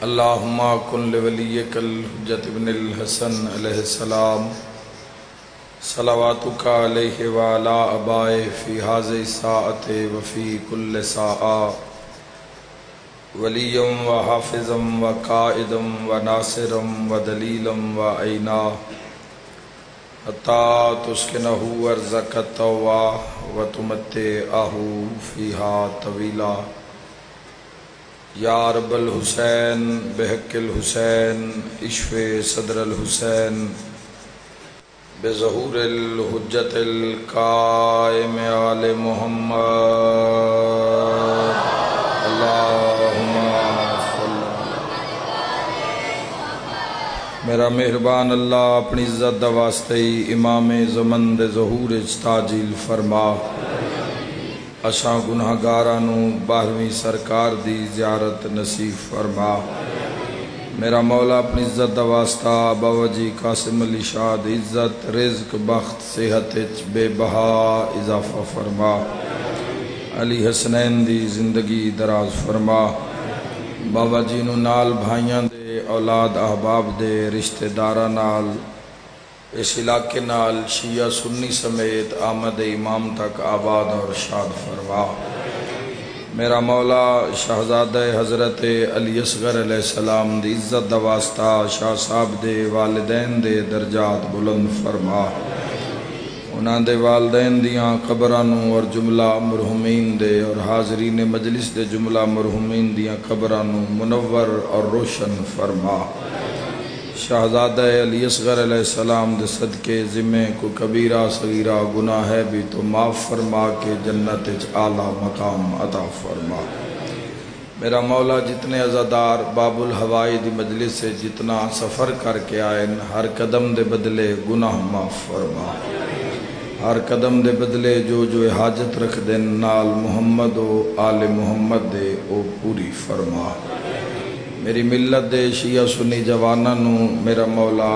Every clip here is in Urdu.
اللہم کن لولیک الحجۃ ابن الحسن علیہ السلام صلواتک علیہ وعلی آبائہ فی ہذہ الساعۃ وفی کل ساعۃ ولیا وحافظا وقائدا وناصرا ودلیلا وعینا حتی تسکنہ ارضک الطوع وتمتعہ فیہا طویلا یا رب الحسین بحق الحسین اشف صدر الحسین بظہور الحجت القائم آل محمد اللہم صلی میرا مہربان اللہ اپنی عزت دا واسطے امام زمن دے ظہور تاجیل فرما اساں گناہگاراں باہرویں سرکار دی زیارت نصیب فرما میرا مولا اپنی عزت دا واسطہ بابا جی قاسم علی شاہ دی عزت رزق بخت صحت بے بہا اضافہ فرما علی حسنین دی زندگی دراز فرما بابا جی نو نال بھائیاں دے اولاد احباب دے رشتہ داراں نال اس علاقے نال شیعہ سنی سمیت آمد امام تک آباد اور شاد فرما میرا مولا شہزادہ حضرت علی اصغر علیہ السلام دی عزت دا واسطہ شاہ صاحب دے والدین دے درجات بلند فرما انہاں دے والدین دیاں قبرانوں اور جملہ مرحومین دے اور حاضرین مجلس دے جملہ مرحومین دیاں قبرانوں منور اور روشن فرما شہزادہ علی اصغر علیہ السلام دے صدقے ذمہ کو کبیرہ صغیرہ گناہ ہے بھی تو معاف فرما کے جنت اعلیٰ مقام عطا فرما میرا مولا جتنے عزادار باب الہوائی دی مجلس سے جتنا سفر کر کے آئے ہر قدم دے بدلے گناہ معاف فرما ہر قدم دے بدلے جو حاجت رکھ دین نال محمد و آل محمد دے او پوری فرما میری ملت دے شیعہ سنی جواناں نو میرا مولا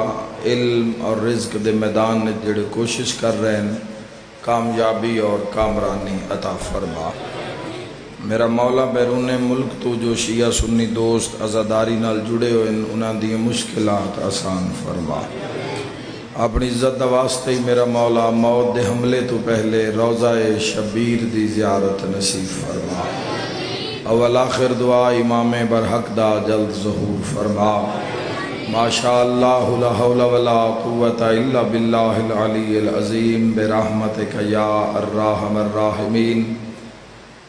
علم اور رزق دے میدان نے جڑے کوشش کر رہے ہیں کامیابی اور کامرانی عطا فرما میرا مولا بیرون ملک تو جو شیعہ سنی دوست عزاداری نال جڑے ہوئے انہاں دی مشکلات آسان فرما اپنی عزت دا واسطے میرا مولا موت دے حملے تو پہلے روضہ شبیر دی زیارت نصیب فرما اول آخر دعا امام برحق دا جلد ظہور فرما ما شاء اللہ لا حول ولا قوة الا باللہ العلی العظیم برحمتک یا الراحم الراحمین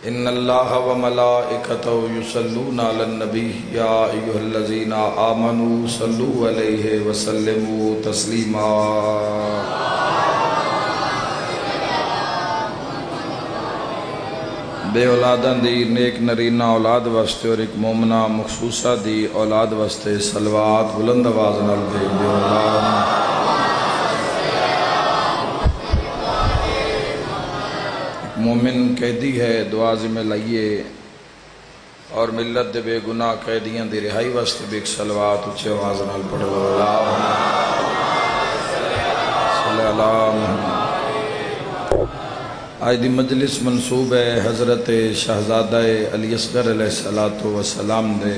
ان اللہ و ملائکتہ یصلون علی النبی یا ایہا الذین آمنوا صلوا علیہ وسلموا تسلیما بے اولاداں دی نیک نرینہ اولاد واسطے اور ایک مومنہ مخصوصہ دی اولاد واسطے صلوات بلند آواز نال دے بے اولاد ایک مومن قیدی ہے دعا میں لائیے اور ملت دے بے گناہ قیدیاں دی رہائی واسطے بھی ایک صلوات اچھے آواز نال پڑھو صلی اللہ محمد آج دی مجلس منصوب ہے حضرت شہزادہ علی اصغر علیہ السلام دے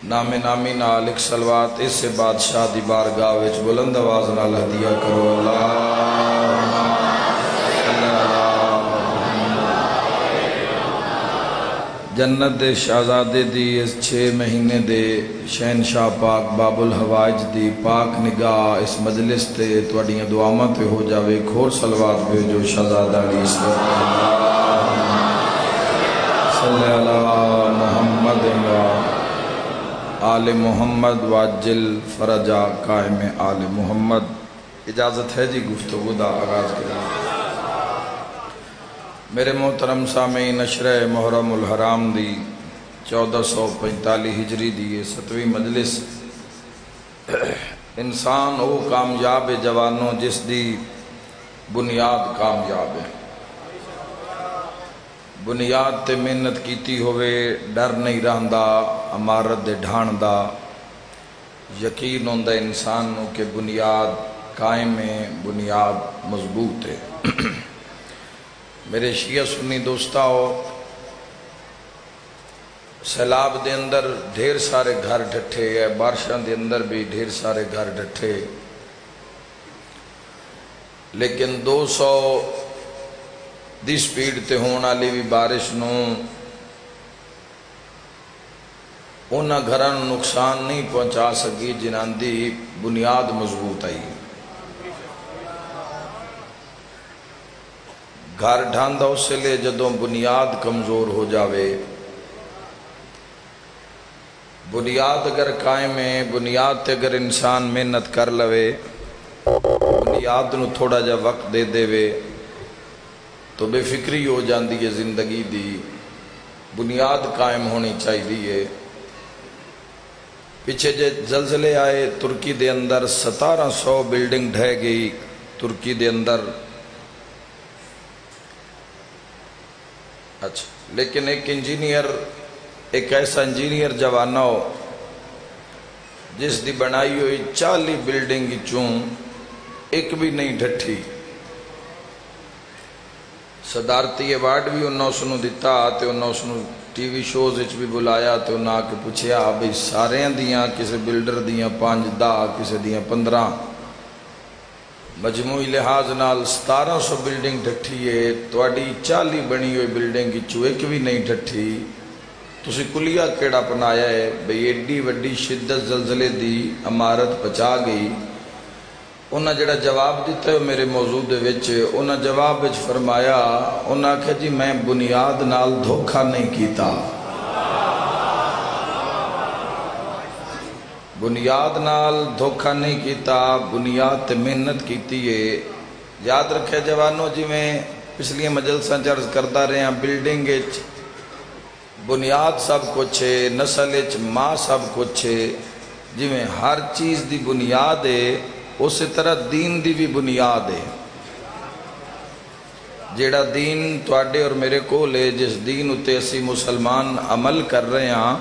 نام نامی نال ایک صلوات اس سے بادشاہ دی بارگاہ وچ بلند آواز نال ہدیہ کرو اللہ جنت دے شہزادے دی اس 6 مہینے دے شہنشاہ پاک باب الحوائج دی پاک نگاہ اس مجلس تے تواڈیاں دعاواں تے ہو جاوے کھور صلوات بھیجو شہزادہ علی اصغر صلی اللہ محمد و آل محمد واجل فرجا قائم آل محمد اجازت ہے جی گفتگو دا آغاز کریں میرے محترم سامعین نشرہ محرم الحرام دی 1445 ہجری دی 7ویں مجلس انسان او کامیاب جوانوں جس دی بنیاد کامیاب ہے بنیاد تے محنت کیتی ہوئے ڈر نہیں رہندا امارت دے ڈھان دا یقین ہوندا انسان نو کہ بنیاد قائم ہے بنیاد مضبوط ہے میرے شیعہ سنی دوستاؤ سیلاب دے اندر ڈھیر سارے گھر ڈٹھے ہے، بارشاں دے اندر بھی ڈھیر سارے گھر ڈٹھے، لیکن 200 دی سپیڈ تے ہون والی بھی بارش نو انہاں گھراں نوں نقصان نہیں پہنچا سکی جنہاں دی بنیاد مضبوط آئی۔ گھر ڈھاندا اس لئے جدوں بنیاد کمزور ہو جاوے، بنیاد اگر قائم ہے، بنیاد تے اگر انسان محنت کر لوے، بنیاد نو تھوڑا جا وقت دے دے وے تو بے فکری ہو جاندی ہے زندگی دی۔ بنیاد قائم ہونی چاہیے۔ پیچھے جے زلزلے آئے ترکی دے اندر 1700 بلڈنگ ڈھہ گئی ترکی دے اندر۔ اچھا، لیکن ایک ایسا انجینئر جوانہ ہو جس دی بنائی ہوئی 40 بلڈنگ چوں ایک بھی نہیں ڈھٹھی۔ صدارتی ایوارڈ بھی انہوں نے اسنوں دیتا تے انہوں نے اسنوں ٹی وی شوز اچھ بھی بلایا تے انہوں نے آکے پوچھیا بھئی سارے دیاں کسے بلڈر دیاں 5-10 کسے دیاں 15 مجموعی لحاظ نال 1700 بلڈنگ ڈھٹھی ہے، تواڈی 40 بنی ہوئی بلڈنگ چوں ایک بھی نہیں ڈھٹھی، تسی کلیہ کیڑا اپنایا ہے بھئی ایڈی وڈی شدت زلزلے دی عمارت بچا گئی۔ انہاں جڑا جواب دیتا ہے میرے موضوع دے وچ، انہاں جواب وچ فرمایا، انہاں کہا جی میں بنیاد نال دھوکھا نہیں کیتا، بنیاد نال دھوکھا نہیں کیتا، بنیاد تے محنت کیتی ہے۔ یاد رکھے جوانوں، جی میں پچھلی مجلساں چرز کرتا رہے ہیں، بلڈنگ اچ بنیاد سب کچھ ہے، نسل اچ ماں سب کچھ ہے، جی میں ہر چیز دی بنیاد ہے، اسی طرح دین دی بھی بنیاد ہے۔ جیڑا دین تواڈے اور میرے کو لے، جس دین اتے اسی مسلمان عمل کر رہے ہیں،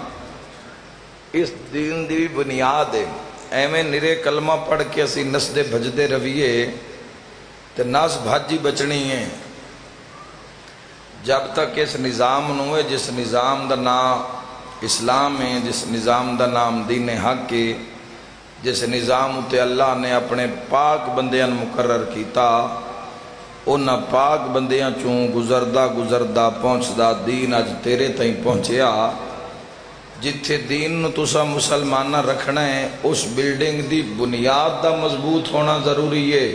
اس دین دی بھی بنیاد ہے۔ ایویں نرے کلمہ پڑھ کے اسی نسدے بھجدے رویے تے ناس بھاجی بچنی ہے۔ جب تک اس نظام نوے، جس نظام دا نام اسلام ہے، جس نظام دا نام دین حق ہے، جس نظام اتے اللہ نے اپنے پاک بندیاں مقرر کیتا، انہاں پاک بندیاں چوں گزردہ پہنچدا دین اج تیرے تائیں پہنچیا۔ جتھے دین نو تسا مسلمانہ رکھنا ہے، اس بلڈنگ دی بنیاد دا مضبوط ہونا ضروری ہے۔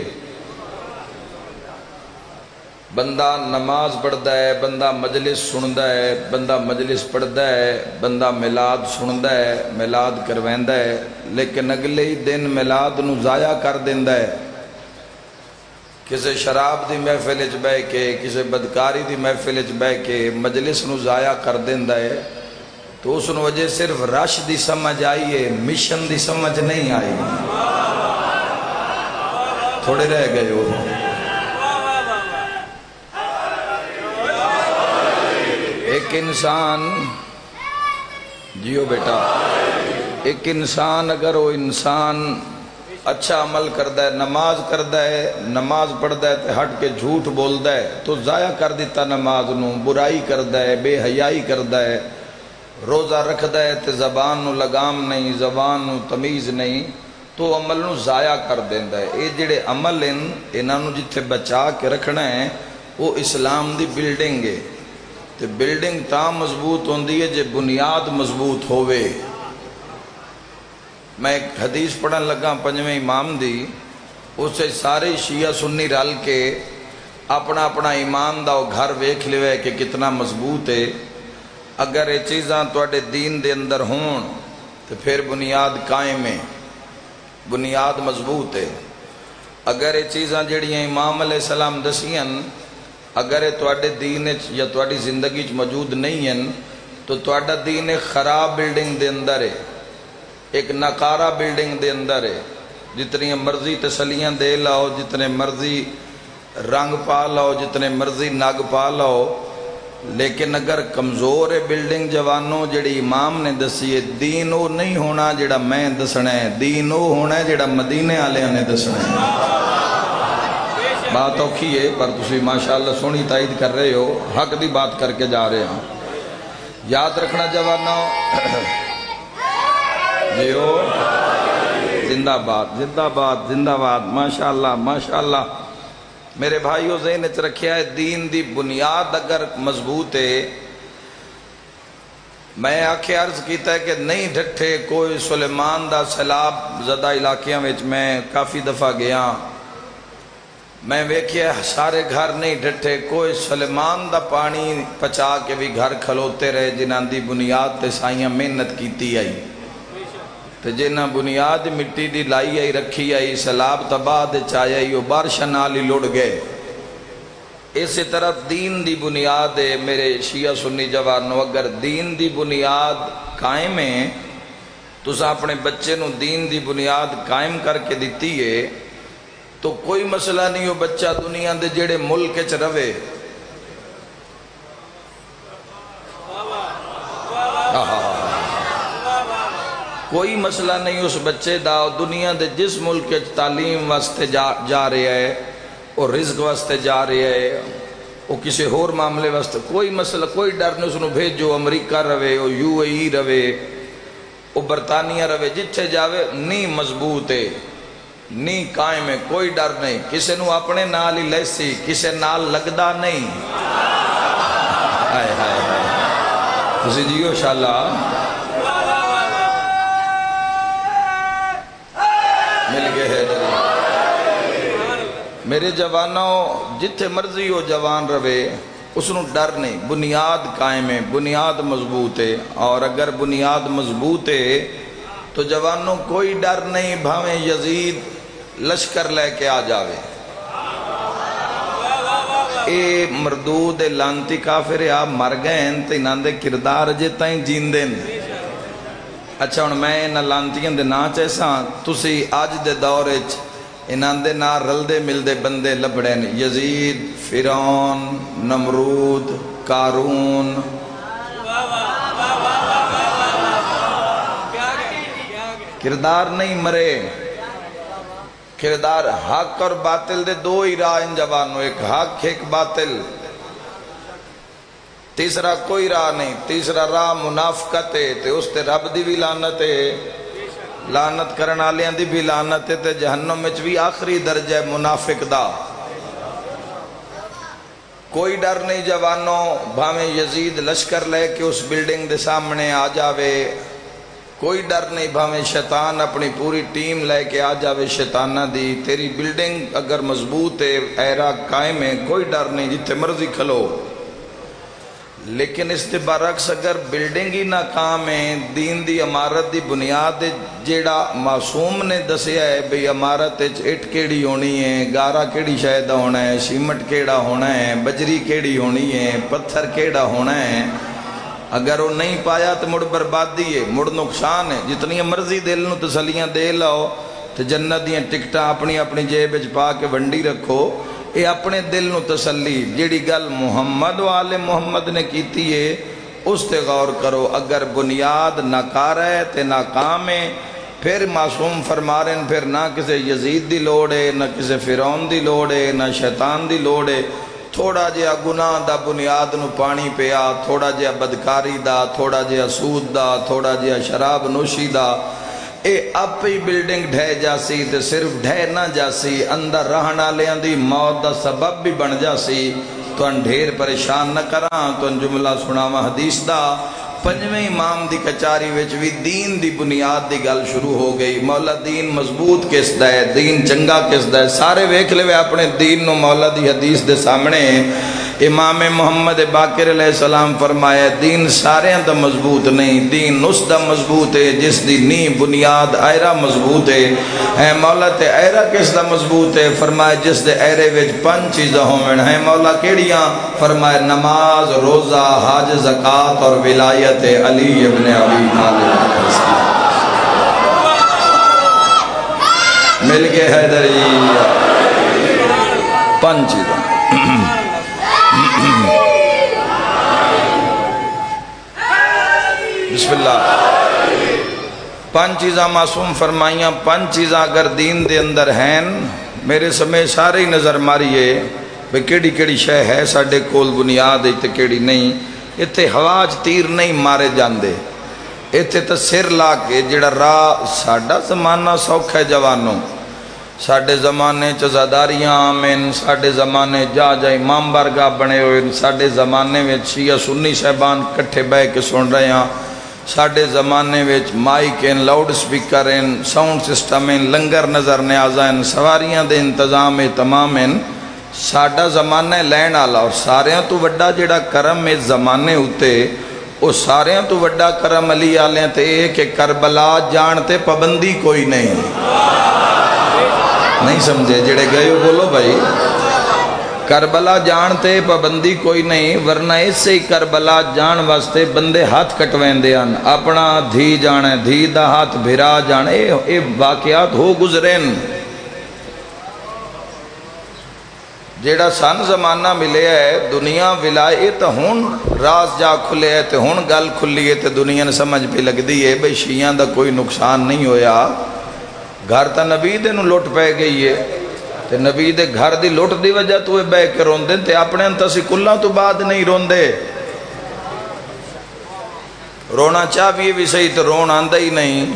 بندہ نماز پڑھدا ہے، بندہ مجلس سندا ہے، بندہ مجلس پڑھدا ہے، بندہ میلاد سندا ہے، میلاد کرویندا ہے، لیکن اگلے ہی دن میلاد نو ضائع کر دیندا ہے۔ کسے شراب دی محفل وچ بیٹھ کے، کسے بدکاری دی محفل وچ بیٹھ کے مجلس نو ضائع کر دیندا ہے، تو اس وجہ صرف رش دی سمجھ آئی ہے، مشن دی سمجھ نہیں آئی۔ تھوڑے رہ گئے ہو۔ ایک انسان، جیو بیٹا، ایک انسان اگر وہ انسان اچھا عمل کردہ ہے، نماز کردہ ہے، نماز پڑھدہ ہے تو ہٹ کے جھوٹ بولدہ ہے تو ضائع کر دیتا نماز نو، برائی کردہ ہے، بے حیائی کردہ ہے، روزہ رکھدہ ہے تو زبان نو لگام نہیں، زبان نو تمیز نہیں، تو عمل نو ضائع کر دیندہ ہے۔ یہ جڑے عمل انہاں نو جتھے بچا کے رکھنا ہے، وہ اسلام دی بلڈنگ ہے۔ تو بلڈنگ تاں مضبوط ہوندی ہے جے بنیاد مضبوط ہوئے۔ میں ایک حدیث پڑھن لگا پنجویں امام دی، اسے سارے شیعہ سنی رل کے اپنا اپنا ایمان دا گھر ویکھ لوے کہ کتنا مضبوط ہے۔ اگر یہ چیزاں تواڈے دین دے اندر ہون تو پھر بنیاد قائم ہے، بنیاد مضبوط ہے۔ اگر یہ چیزاں جڑیاں امام علیہ السلام دسیاں اگر یہ تواڈے دین یا تواڈی زندگی موجود نہیں ہیں تو تواڈا دین ایک خراب بلڈنگ دے اندر ہے، ایک ناکارہ بلڈنگ دے اندر ہے۔ جتنی مرضی تسلیاں دے لاؤ، جتنے مرضی رنگ پا لاؤ، جتنے مرضی نگ پا لاؤ، لیکن اگر کمزور ہے بلڈنگ جوانوں جڑی امام نے دسی ہے، دین وہ نہیں ہونا جڑا میں دسنا ہے، دین وہ ہونا ہے جڑا مدینے والوں نے دسنا ہے۔ بات اوکھی ہے پر تسی ماشاءاللہ سونی تائید کر رہے ہو، حق دی بات کر کے جا رہے ہیں۔ یاد رکھنا جوانوں، جیو زندہ باد زندہ باد زندہ باد، ماشاءاللہ ماشاءاللہ۔ میرے بھائیو ذہن وچ رکھیا ہے، دین دی بنیاد اگر مضبوط ہے، میں آکھے عرض کیتا ہے کہ نہیں ڈھٹھے کوئی سلیمان دا سیلاب زدہ علاقیاں وچ میں کافی دفعہ گیا، میں ویکھیا سارے گھر نہیں ڈھٹھے، کوئی سلیمان دا پانی پچا کے بھی گھر کھلوتے رہے جنہاں دی بنیاد تے سائیاں محنت کیتی آئی، تے جنہاں بنیاد مٹی دی لائی آئی رکھی آئی، سیلاب تباہ دے چایا آئی، وہ بارشاں نال ہی لڑ گئے۔ اسی طرح دین دی بنیاد ہے میرے شیعہ سنی جوانوں، اگر دین دی بنیاد قائم ہے تو اپنے بچے نو دین دی بنیاد قائم کر کے دیتی ہے تو کوئی مسئلہ نہیں ہو بچہ دنیا دے جڑے ملک چ رہے، کوئی مسئلہ نہیں اس بچے دا، دنیا دے جس ملک تعلیم واسطے جا رہے ہے، اور رزق واسطے جا رہے ہے، وہ کسی اور معاملے واسطے، کوئی مسئلہ کوئی ڈر نہیں، اس نے بھیجو امریکہ روے، وہ یو اے ای روے، وہ برطانیہ روے، جتھے جاوے نہیں مضبوط ہے، نہیں قائم ہے، کوئی ڈر نہیں، کسے نو اپنے نال ہی لیسی، کسے نال لگدا نہیں۔ ہائے ہائے ہائے، تسی جیو انشاءاللہ مل گئے ہے دلی۔ میرے جوانوں جتھے مرضی ہو جوان روے، اس نو ڈر نہیں، بنیاد قائم ہے، بنیاد مضبوط ہے، اور اگر بنیاد مضبوط ہے تو جوانوں کوئی ڈر نہیں، بھاویں یزید لشکر لے کے آ جاوے، اے مردود لانتی کافر آپ مر گئے ہیں تو انہاں دے کردار جتا ہی جین دیں۔ اچھا ہن میں انہاں لانتیاں دے نا چیسا تسی آج دے دورے انہاں دے نا رلدے ملدے بندے لبڑے ہیں، یزید، فرعون، نمرود، قارون، کردار نہیں مرے، کردار حق اور باطل دے دو ہی راہ ان جوانوں، ایک حق ایک باطل، تیسرا کوئی راہ نہیں، تیسرا راہ منافقت ہے، تے اس تے رب دی بھی لعنت ہے، لعنت کرن والیاں دی بھی لعنت ہے، تے جہنم وچ بھی آخری درجہ ہے منافق دا۔ کوئی ڈر نہیں جوانوں، بھاویں یزید لشکر لے کے اس بلڈنگ دے سامنے آ جاوے، کوئی ڈر نہیں، بھاویں شیطان اپنی پوری ٹیم لے کے آ جاوے شیطانہ دی، تیری بلڈنگ اگر مضبوط ہے، ایرا قائم ہے، کوئی ڈر نہیں، جتھے مرضی کھلو۔ لیکن اس دے برعکس اگر بلڈنگ ہی ناکام ہے، دین دی عمارت دی بنیاد جیڑا معصوم نے دسیا ہے بھئی عمارت اٹ کیڑی ہونی ہے، گارا کیڑی شاید ہونا ہے، سیمنٹ کیڑا ہونا ہے، بجری کیڑی ہونی ہے، پتھر کیڑا ہونا ہے، اگر وہ نہیں پایا تو مڑ بربادی ہے، مڑ نقصان ہے۔ جتنی مرضی دل نو تسلیاں دے لاؤ تو جنت دیاں ٹکٹاں اپنی اپنی جیب وچ پا کے ونڈی رکھو، اے اپنے دل نو تسلی، جیڑی گل محمد و آل محمد نے کیتی ہے اس تے غور کرو۔ اگر بنیاد ناکار ہے تے ناکام ہے، پھر معصوم فرما رہے ہیں، پھر نہ کسے یزید دی لوڑ ہے، نہ کسے فرعون دی لوڑ ہے، نہ شیطان دی لوڑ ہے۔ تھوڑا جہا گناہ دا بنیاد نو پانی پیا، تھوڑا جہا بدکاری دا، تھوڑا جہا سود دا، تھوڑا جہا شراب نوشی دا، اے آپ ہی بلڈنگ ڈھے جاسی، تے صرف ڈھے نہ جاسی، اندر رہنا لیاں دی موت دا سبب بھی بن جاسی۔ تو ان ڈھیر پریشان نہ کراں، تو ان جملہ سناوا حدیث دا، پنجویں امام دی کچاری وچ بھی دین دی بنیاد دی گل شروع ہو گئی۔ مولا دین مضبوط کس دا ہے، دین چنگا کس دا ہے، سارے ویکھ لے اپنے دین نو۔ مولا دی حدیث دے سامنے امام محمد باقر علیہ السلام فرمایا دین سارے دا مضبوط نہیں، دین اس دا مضبوط ہے جس دی نی بنیاد ایرا مضبوط ہے۔ اے مولا تے ایرا کس دا مضبوط ہے؟ فرمایا جس دے ایرے وچ 5 چیزاں ہوون۔ ہے مولا کیڑیاں؟ فرمایا نماز، روزہ، حج، زکوٰۃ اور ولایت علی ابن ابی طالب۔ مل کے حیدری 5 چیزاں۔ بسم اللہ۔ 5 چیزاں معصوم فرمائیاں، 5 چیزاں اگر دین دے اندر ہیں، میرے سمیں سارے نظر ماریے بے کیڑی کیڑی شے ہے ساڑھے کول بنیاد تے کیڑی نہیں۔ اتنے ہوا چ تیر نہیں مارے جاندے، اتنے تو سر لا کے جڑا راہ ساڈا زمانہ سوکھا ہے جوانوں، ساڈے زمانے چزاداریاں آمین، ساڈے زمانے جا امام بارگاہ بنے ہوئے، ساڈے زمانے میں شیعہ سنی صاحبان کٹھے بہ کے سن رہے ہیں، ساڈے زمانے میں مائک ہیں، لاؤڈ سپیکر ہیں، ساؤنڈ سسٹم ہیں، لنگر نظر نیازہ ہیں، سواریاں دے انتظام تمام ہیں۔ ساڈا زمانہ لین والا، اور ساریاں تو وڈا جڑا کرم اس زمانے ہوتے، وہ ساریاں تو وڈا کرم علی آلیں تے کہ کربلا جانتے پابندی کوئی نہیں سمجھے جڑے گئے ہو بولو بھائی، کربلا جانتے پابندی کوئی نہیں، ورنہ اس سے ہی کربلا جان واسطے بندے ہاتھ کٹوین دے ہیں، اپنا دھی جانے دھی دا ہاتھ بھرا جانے، اے واقعات ہو گزرین۔ جیڑا سن زمانہ ملے ہے دنیا ولائے تو ہون راز جا کھلے ہے، تو ہون گل کھلی ہے، تو دنیا نے سمجھ پہ لگ دی ہے بھئی شیعان دا کوئی نقصان نہیں ہویا، گھر تا نبی دے نو لوٹ پہ گئی ہے، تے نبی دے گھر دی لوٹ دی وجہ تو بے کے روندے، تے اپنے انتا سی کلہ تو بعد نہیں روندے، رونا چاہیے بھی صحیح تو رون آندہ ہی نہیں،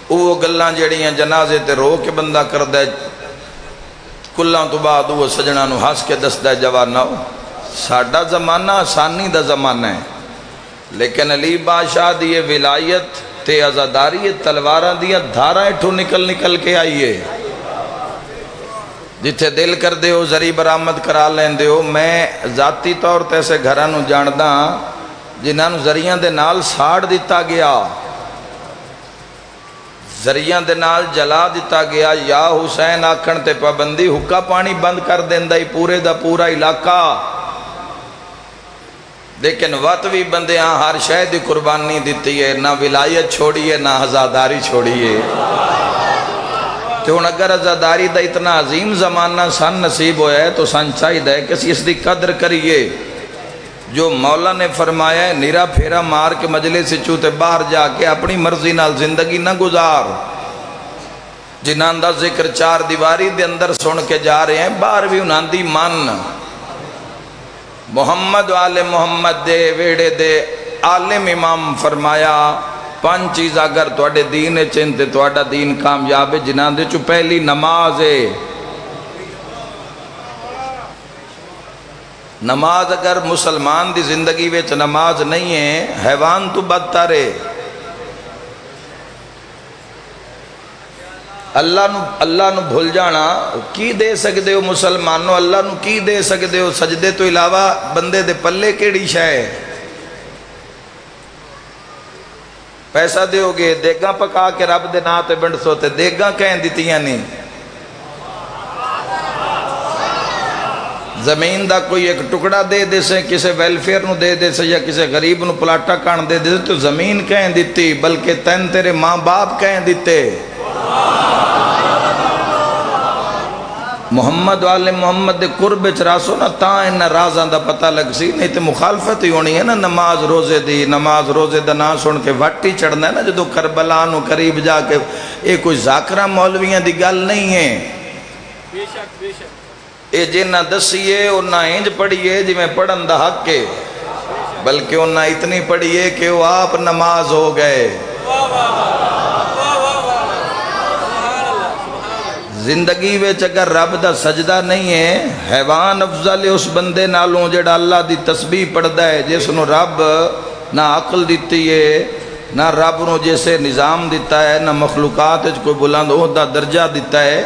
وہ گلان جڑیاں جنازے تے رو کے بندہ کر دے، کلہ تو بعد وہ سجنہ نو ہس کے دس دے جوانہ ہو۔ ساڑھا زمانہ آسانی دا زمانہ ہے، لیکن علی بادشاہ دیئے ولایت تے عزاداری تلوارہ دیا دھارہ اٹھو نکل کے آئیے، جتھے دل کر دے ہو ذریع برآمد کرا لیں دے ہو۔ میں ذاتی طور تے سے گھرانو جاندہ جنہاں ذریعہ دے نال ساڑ دیتا گیا، ذریعہ دے نال جلا دیتا گیا، یا حسین آکھن تے پابندی حکا پانی بند کر دیندہ ہی پورے دا پورا علاقہ، لیکن وقت بھی بندیاں ہر شہد قربانی دیتی ہے، نہ ولایت چھوڑی ہے نہ عزاداری چھوڑی ہے۔ تو اگر عزاداری دا اتنا عظیم زمانہ سن نصیب ہویا ہے تو سن چاہیے ہے کہ اس دی قدر کریے، جو مولا نے فرمایا ہے نیرا پھیرا مار کے مجلس سے چوتے باہر جا کے اپنی مرضی نال زندگی نہ گزار، جنہاں دا ذکر چار دیواری دے اندر سن کے جا رہے ہیں، باہر بھی انہاں دی من محمد والے محمد دے ویڑے دے عالم امام فرمایا پانچ چیز اگر توڑے دین چنتے توڑا دین کامیاب ہے، جنہاں دے چو پہلی نماز ہے۔ نماز اگر مسلمان دی زندگی ویچ نماز نہیں ہے، حیوان تو بدتر ہے۔ اللہ نو بھول جانا کی دے سکتے ہو مسلمانوں، اللہ نو کی دے سکتے ہو، سجدے تو علاوہ بندے دے پلے کیڑی شے، پیسہ دے ہوگے دیگاں پکا کے رب دے ناتے بنڈ سوتے، دیگاں کہیں دیتیاں نہیں، زمین دا کوئی ایک ٹکڑا دے دے سے کسے ویلفیئر نو دے دے سے یا کسے غریب نو پلاٹا کان دے دے تو زمین کہیں دیتی، بلکہ تین تیرے ماں باپ کہیں دیتے۔ محمد والے محمد دے قرب چراسو نا تاں انہ رازان دا پتہ لگ سی، نہیں تے مخالفت ہی ہونی ہے نا، نماز روزے دی، نماز روزے دا نا سن کے وٹی چڑھنا ہے نا، جدو کربلا نو قریب جا کے اے کوئی ذاکرہ مولویاں دی گل نہیں ہے، بے شک بے شک، اے جنہ دسیے انہ انج پڑھیے جی میں پڑھن دا حق کے، بلکہ انہ اتنی پڑھیے کہ وہ آپ نماز ہو گئے۔ زندگی ویچ اگر رب دا سجدہ نہیں ہے، حیوان افضل ہے اس بندے نالوں جڑا اللہ دی تسبیح پڑھدا ہے، جس نو رب نہ عقل دیتی ہے، نہ رب نو جیسے نظام دیتا ہے، نہ مخلوقات کوئی بلند عہدہ درجہ دیتا ہے،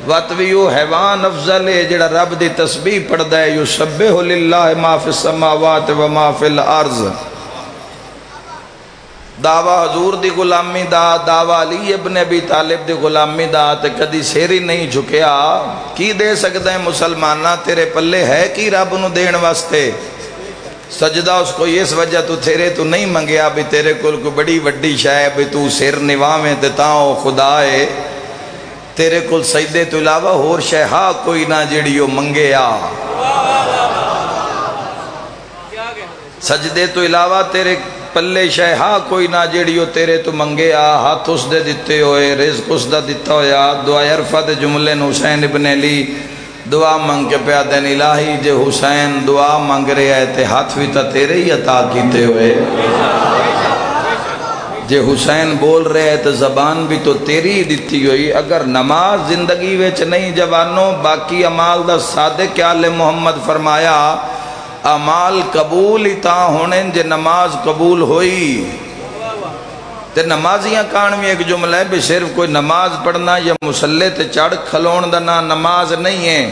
وَتْوِيُ حیوان افضل ہے جڑا رب دی تسبیح پڑھدا ہے، یُسَبِّحُ لِلَّهِ مَا فِي السَّمَاوَاتِ وَمَا فِي الْأَرْضِ۔ دعویٰ حضور دی غلامی دا، دعویٰ علی ابن ابی طالب دی غلامی دا، تے کدی سیری نہیں جھکیا، کی دے سکتا ہے مسلمانہ، تیرے پلے ہے کی رب نو دین واسطے؟ سجدہ اس کو اس وجہ تو تیرے تو نہیں منگیا بھی تیرے کل کو بڑی وڈی شاہ بھی تو سر نواویں تے تاؤ خدا ہے، تیرے کل سجدے تو علاوہ ہور شہا کوئی نہ جڑیو منگیا، سجدے تو علاوہ تیرے پلے شہا کوئی نہ جڑیو تیرے تو منگیا، ہاتھ اس دے دیتے ہوئے، رزق اس دا دیتا ہویا۔ دعا عرفہ دے جملے حسین ابن علی دعا منگ کے پیا دین الہی جے حسین دعا منگ رہے ہے تے ہاتھ بھی تا تیرے ہی عطا کیتے ہوئے، جے حسین بول رہے ہے تو زبان بھی تو تیری ہی دیتی ہوئی۔ اگر نماز زندگی ویچ نہیں جوانوں، باقی عمال دا صادق آل محمد فرمایا عمال قبول ہی تا ہونے جے نماز قبول ہوئی۔ تے نمازیاں کانوی ایک جملہ ہے بھی صرف کوئی نماز پڑھنا یا مسلح تے چڑھ کھلون دا نا نماز نہیں ہے۔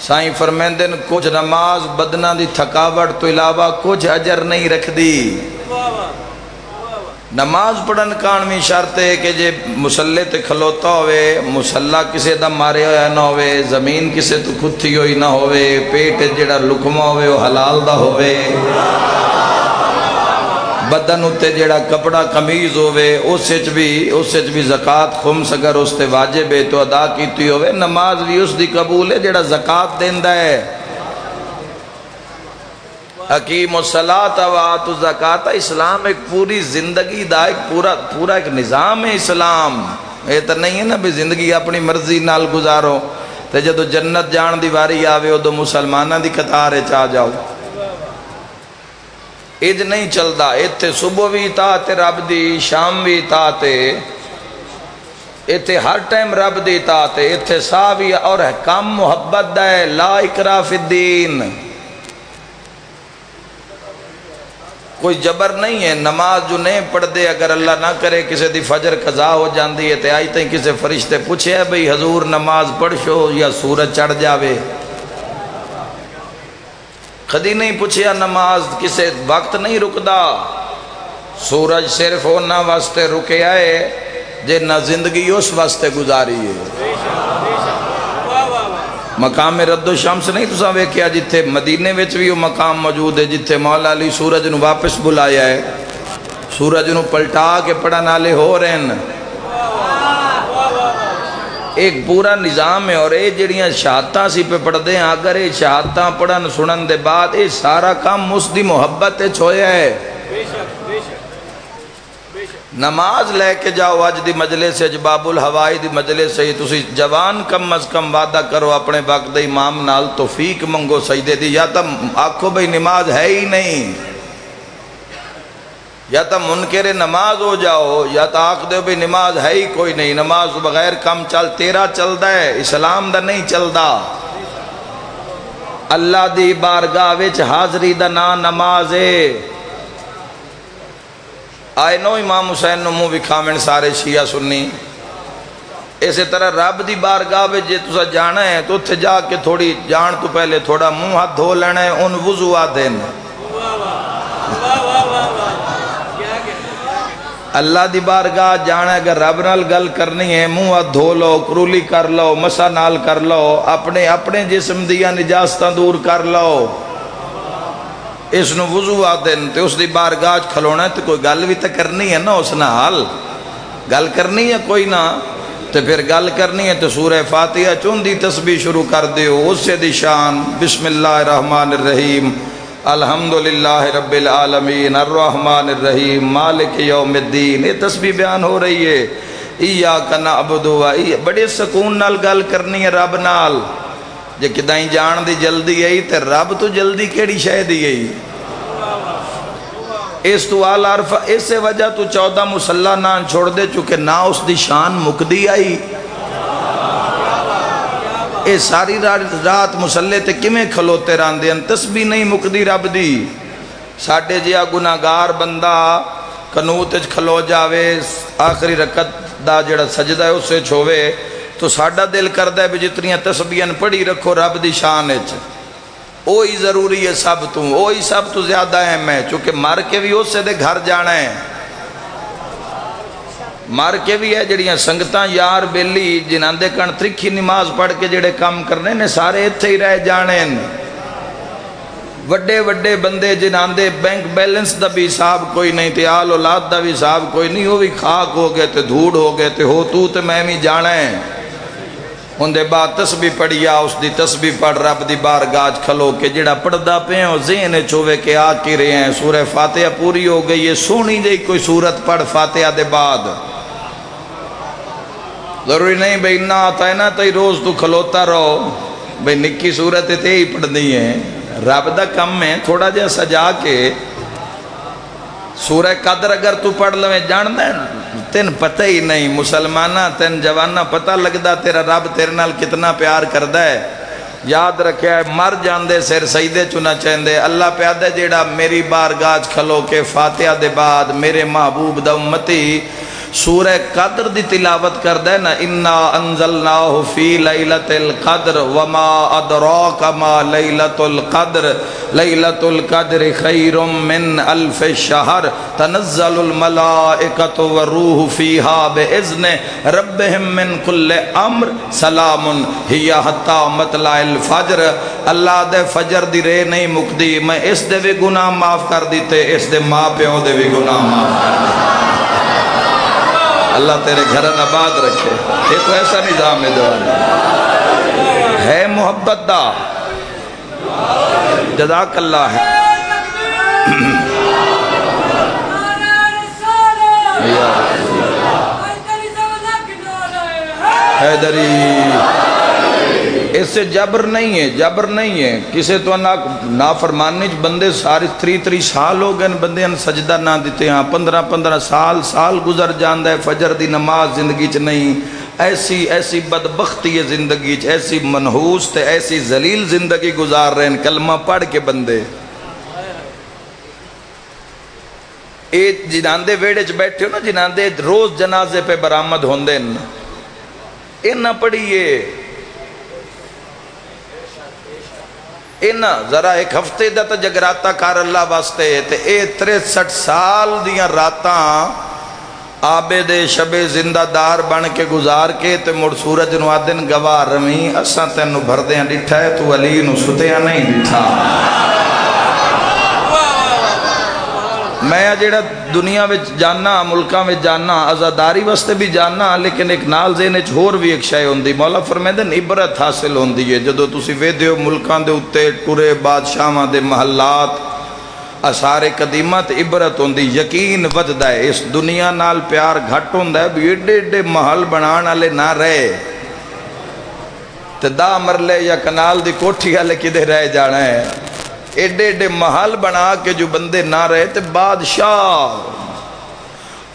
سائیں فرمیندن کچھ نماز بدنا دی تھکاوٹ تو علاوہ کچھ اجر نہیں رکھ دی۔ نماز پڑھن کانوی شرط ہے کہ جے مسلح تے کھلوتا ہوئے، مسلح کسے دا مارے ہویا نہ ہوئے، زمین کسے تو کھتی ہوئی نہ ہوئے، پیٹ جڑا لکمہ ہوئے وہ حلال دا ہوئے، بدن اتے جڑا کپڑا قمیض ہوئے اس سچ بھی زکاة خمس اگر اس تے واجب ہے تو ادا کیتی ہوئے۔ نماز بھی اس دی قبول ہے جڑا زکاة دیندہ ہے۔ حکیم الصلاۃ وآت الزکاۃ، اسلام ایک پوری زندگی دا ایک پورا ایک نظام ہے اسلام۔ یہ تو نہیں ہے نا بھی زندگی اپنی مرضی نال گزارو تے جدو جنت جان دی واری آوے ادو مسلمانہ دی قطار چاہ جاؤ، اج نہیں چلدا۔ ایتھے صبح بھی اطاعت رب دی، شام بھی اطاعت، ایتھے ہر ٹائم رب دی اطاعت، ایتھے سا بھی اور کم محبت دا ہے، لا اکراہ فی الدین، کوئی جبر نہیں ہے۔ نماز جو نہیں پڑھ دے اگر اللہ نہ کرے کسی دی فجر قضا ہو جاندی ہے تے آئی تیں کسی فرشتے پوچھے ہے بھئی حضور نماز پڑھ شو یا سورج چڑھ جاوے، کدی نہیں پوچھیا۔ نماز کسے وقت نہیں رکدا، سورج صرف ہونا واسطے رکے آئے جے نہ زندگی اس واسطے گزاری ہے۔ مقام رد و شمس نہیں تو ساں ویکھیا جتھے مدینے وچ بھی وہ مقام موجود ہے جتھے مولا علی سورج نو واپس بلایا ہے، سورج نو پلٹا کے پڑھن والے ہو رہے ہیں۔ ایک پورا نظام ہے، اور یہ جڑیاں شہادتاں سی پہ پڑھ دیں اگر یہ شہادتاں پڑھن سنن دے بعد یہ سارا کام اس دی محبت چھویا ہے۔ نماز لے کے جاؤ اج دی مجلس سے، باب الہوائی دی مجلس سے، تسی جوان کم از کم وعدہ کرو اپنے وقت دے امام نال توفیق منگو سجدے دی، یا تم آکھو بھئی نماز ہے ہی نہیں، یا تم منکر نماز ہو جاؤ، یا تو آکھ دے بھئی نماز ہے ہی کوئی نہیں، نماز بغیر کم چل تیرا چل دا ہے، اسلام دا نہیں چل دا۔ اللہ دی بارگاہ وچ حاضری دا نا نماز ہے۔ آئے نو امام حسین نو منہ وکھاویں سارے شیعہ سنی، اسی طرح رب دی بارگاہ وچ جے تسا جانا ہے تو اتھے جا کے تھوڑی جان تو پہلے تھوڑا منہ ہاتھ دھو لینا ہے، ان وضو آدھن اللہ دی بارگاہ جانا ہے۔ اگر رب نال گل کرنی ہے منہ ہاتھ دھو لو، کرولی کر لو، مسا نال کر لو، اپنے جسم دیاں نجاستاں دور کر لو، اس نو وضو آدن تے اس دی بارگاہ کھلونا ہے تو کوئی گل بھی تو کرنی ہے نا، اس نال گل کرنی ہے کوئی نہ، تو پھر گل کرنی ہے تو سورہ فاتحہ چون دی تسبیح شروع کر دیو، اس سے دی شان بسم اللہ الرحمن الرحیم الحمدللہ رب العالمین الرحمن الرحیم مالک یوم الدین، یہ تسبیح بیان ہو رہی ہے۔ ایاک نعبد و بڑے سکون نال گل کرنی ہے رب نال۔ جے کدائیں جان دی جلدی آئی تے رب تو جلدی کیڑی شے دی آئی، اس تو آل عرف اس سے وجہ تو 14 مسلح نان چھوڑ دے چکے نہ اس دی شان مقدی آئی۔ اے ساری رات مسلح تے کمیں کھلوتے راندے ہیں، تسبیح نہیں مقدی رب دی۔ ساڑھے جیا گناہگار بندہ قنوت کھلو جاوے، آخری رکعت دا جڑا سجدہ ہے اس سے چھوے تو ساڑھا دل کردہ ہے بھی جتنی تسبیحاں پڑھی رکھو رب دی شان اچ، اوہی ضروری ہے سب تو، اوہی سب تو زیادہ اہم ہے، چونکہ مر کے بھی اس سے دے گھر جانا ہے، مر کے بھی ہے جڑیاں سنگتاں یار بیلی جنہاں دے کن ترکھی نماز پڑھ کے جڑے کام کرنے نے سارے اتھے ہی رہ جانے ہیں۔ وڈے وڈے بندے جنہاں دے بینک بیلنس دا بھی حساب کوئی نہیں تے آل اولاد دا بھی حساب کوئی نہیں، وہ بھی خاک ہو گئے تے دھوڑ ہو گئے تے ہو تو تے میں بھی جانا ہے۔ ان دے بعد تسبیح پڑھیا، اس دی تسبیح پڑھ رب دی بارگاہ کھلو کے جڑا پڑھدا پے ہو ذہن چوے کے آ کی رہے ہیں۔ سورہ فاتحہ پوری ہو گئی ہے، سونی جی کوئی سورت پڑھ فاتحہ دے بعد، ضروری نہیں بھئی نہ آتا ہے نا تو روز تو کھلوتا رہو، بھئی نکی صورت تے ہی پڑھنی ہے، رب دا کم ہے تھوڑا جہا سجا کے سورہ قدر اگر تو پڑھ لویں جاننا ہے تین پتہ ہی نہیں مسلمانہ تین جوانہ پتہ لگدا تیرا رب تیرے نال کتنا پیار کردا ہے. یاد رکھیا ہے مر جاندے سر سجدے چنا چاہندے اللہ پیادہ جیڑا میری بارگاہ کھلو کے فاتحہ دے بعد میرے محبوب دا امتی سورہ قدر دی تلاوت کردا ہے نا انا انزلناہ فی لیلۃ القدر وما ادراک ما لیلۃ القدر لیلۃ القدر خیر من الف شہر تنزل الملائکۃ والروح فیہا باذن ربہم من کل امر سلام ہی حتی مطلع الفجر. اللہ دے فجر دی رے نہیں مکدی میں اس دے بھی گناہ معاف کر دیتے اس دے ماں پیوں دے بھی گناہ معاف کر دیتے. اللہ تیرے گھرن آباد رکھے. یہ تو ایسا نظام ہے جوان ہے محبت دا. جزاک اللہ ہے حیدری. اس سے جبر نہیں ہے جبر نہیں ہے کسے تو نافرمانی بندے سارے 3 سال ہو گئے بندے سجدہ نہ دیتے ہیں 15 سال گزر جاندہ ہے فجر دی نماز زندگی چ نہیں. ایسی بدبختی ہے زندگی چ ایسی منحوس تے ایسی ذلیل زندگی گزار رہے ہیں کلمہ پڑھ کے بندے. اے جناندے ویڑے چ بیٹھے ہو نا جناندے روز جنازے پہ برآمد ہوندے اے نہ پڑھیے اینا ذرا ایک ہفتے دا تا جگراتا کار اللہ واسطے تے اے 63 سال دیاں راتاں عابد شب زندہ دار بن کے گزار کے تے مڑ سورج نوادن گواہ رمی اساں تینو بھردیاں ڈٹھا ہے تو علی نو ستیاں نہیں ڈٹھا. میں جیڑا دنیا وچ جاننا ملکاں وچ جاننا آزاداری واسطے بھی جاننا لیکن ایک نال ذہن وچ ہور بھی ایک شے ہوندی مولا فرمیندے عبرت حاصل ہوندی ہے جدوں تسی ویندے ہو ملکاں دے اوتے ٹرے بادشاہاں دے محلات آثار قدیمہ تے عبرت ہوندی یقین وددا ہے. اس دنیا نال پیار گھٹ ہوندا ہے بھی ایڈے ایڈے محل بنان والے نہ رہے تے 10 مرلے یا کنال دی کوٹھی والے کدے رہ جانا ہے. ایڈے ایڈے محل بنا کے جو بندے نہ رہے تے بادشاہ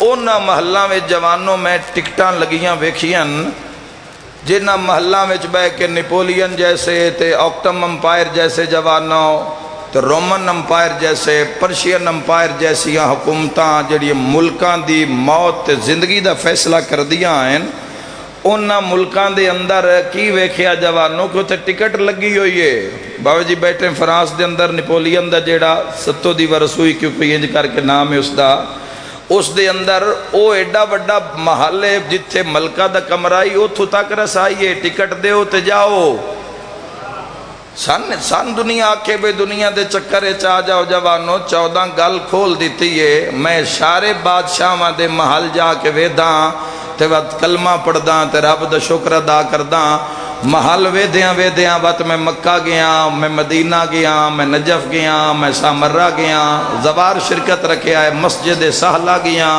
اونا محلاں میں جوانوں میں ٹکٹاں لگیاں ویکھیاں جنہ محلاں میں بہ کے نیپولین جیسے تے آکٹم امپائر جیسے جوانوں تے رومن امپائر جیسے پرشین امپائر جیسیاں حکومتاں جڑی ملکاں دی موت تے زندگی دا فیصلہ کر دیاں ہیں انہاں ملکاں دے اندر کی ویکھیا جوانوں کو تے ٹکٹ لگی ہوئی ہے. بابا جی بیٹھے فرانس دے اندر نیپولین دا جیڑا ستو دی ورسوئی کیونکہ انج کر کے نام ہے اس دے اندر او ایڈا وڈا محل ہے جتھے ملکہ دا کمرائی اتھو تک رسائیے ٹکٹ دے ہو تے جاؤ. سن دنیا آکے بے دنیا دے چکرے چاہ جاؤ جوانوں 14 گل کھول دیتی ہے. میں سارے بادشاہاں دے محل جا کے ویداں تے وقت کلمہ پڑھداں تے رب دا شکر ادا کرداں. محل ویدیاں وقت میں مکہ گیا میں مدینہ گیا میں نجف گیا میں سامرہ گیا زوار شرکت رکھیا ہے مسجد سہلہ گیا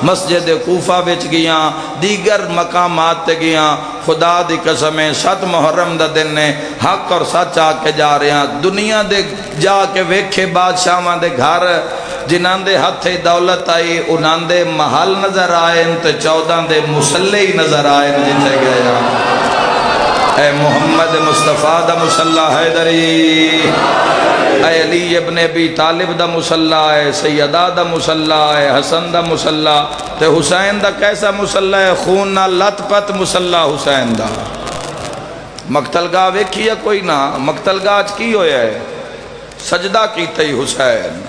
مسجد کوفہ وچ گیا دیگر مقامات تے گیا. خدا دی قسمیں 7 محرم دا دن نے حق اور سچ آ کے جا رہے ہیں دنیا دے جا کے ویکھے بادشاہاں دے گھر جنہاں دے ہتھ دولت آئی انہاں دے محل نظر آئے تے 14 دے مسلح نظر آئے جتے گئے. اے محمد مصطفیٰ دا مسلح حیدری اے علی ابن ابی طالب دا مسلح ہے سیدہ دا مسلح ہے حسن دا مسلح تے حسین دا کیسا مسلح ہے خون نہ لت پت مسلح حسین دا. مقتل گاہ ویکھی ہے کوئی نہ مقتل گاہ کی ہویا ہے سجدہ کیتا ہی حسین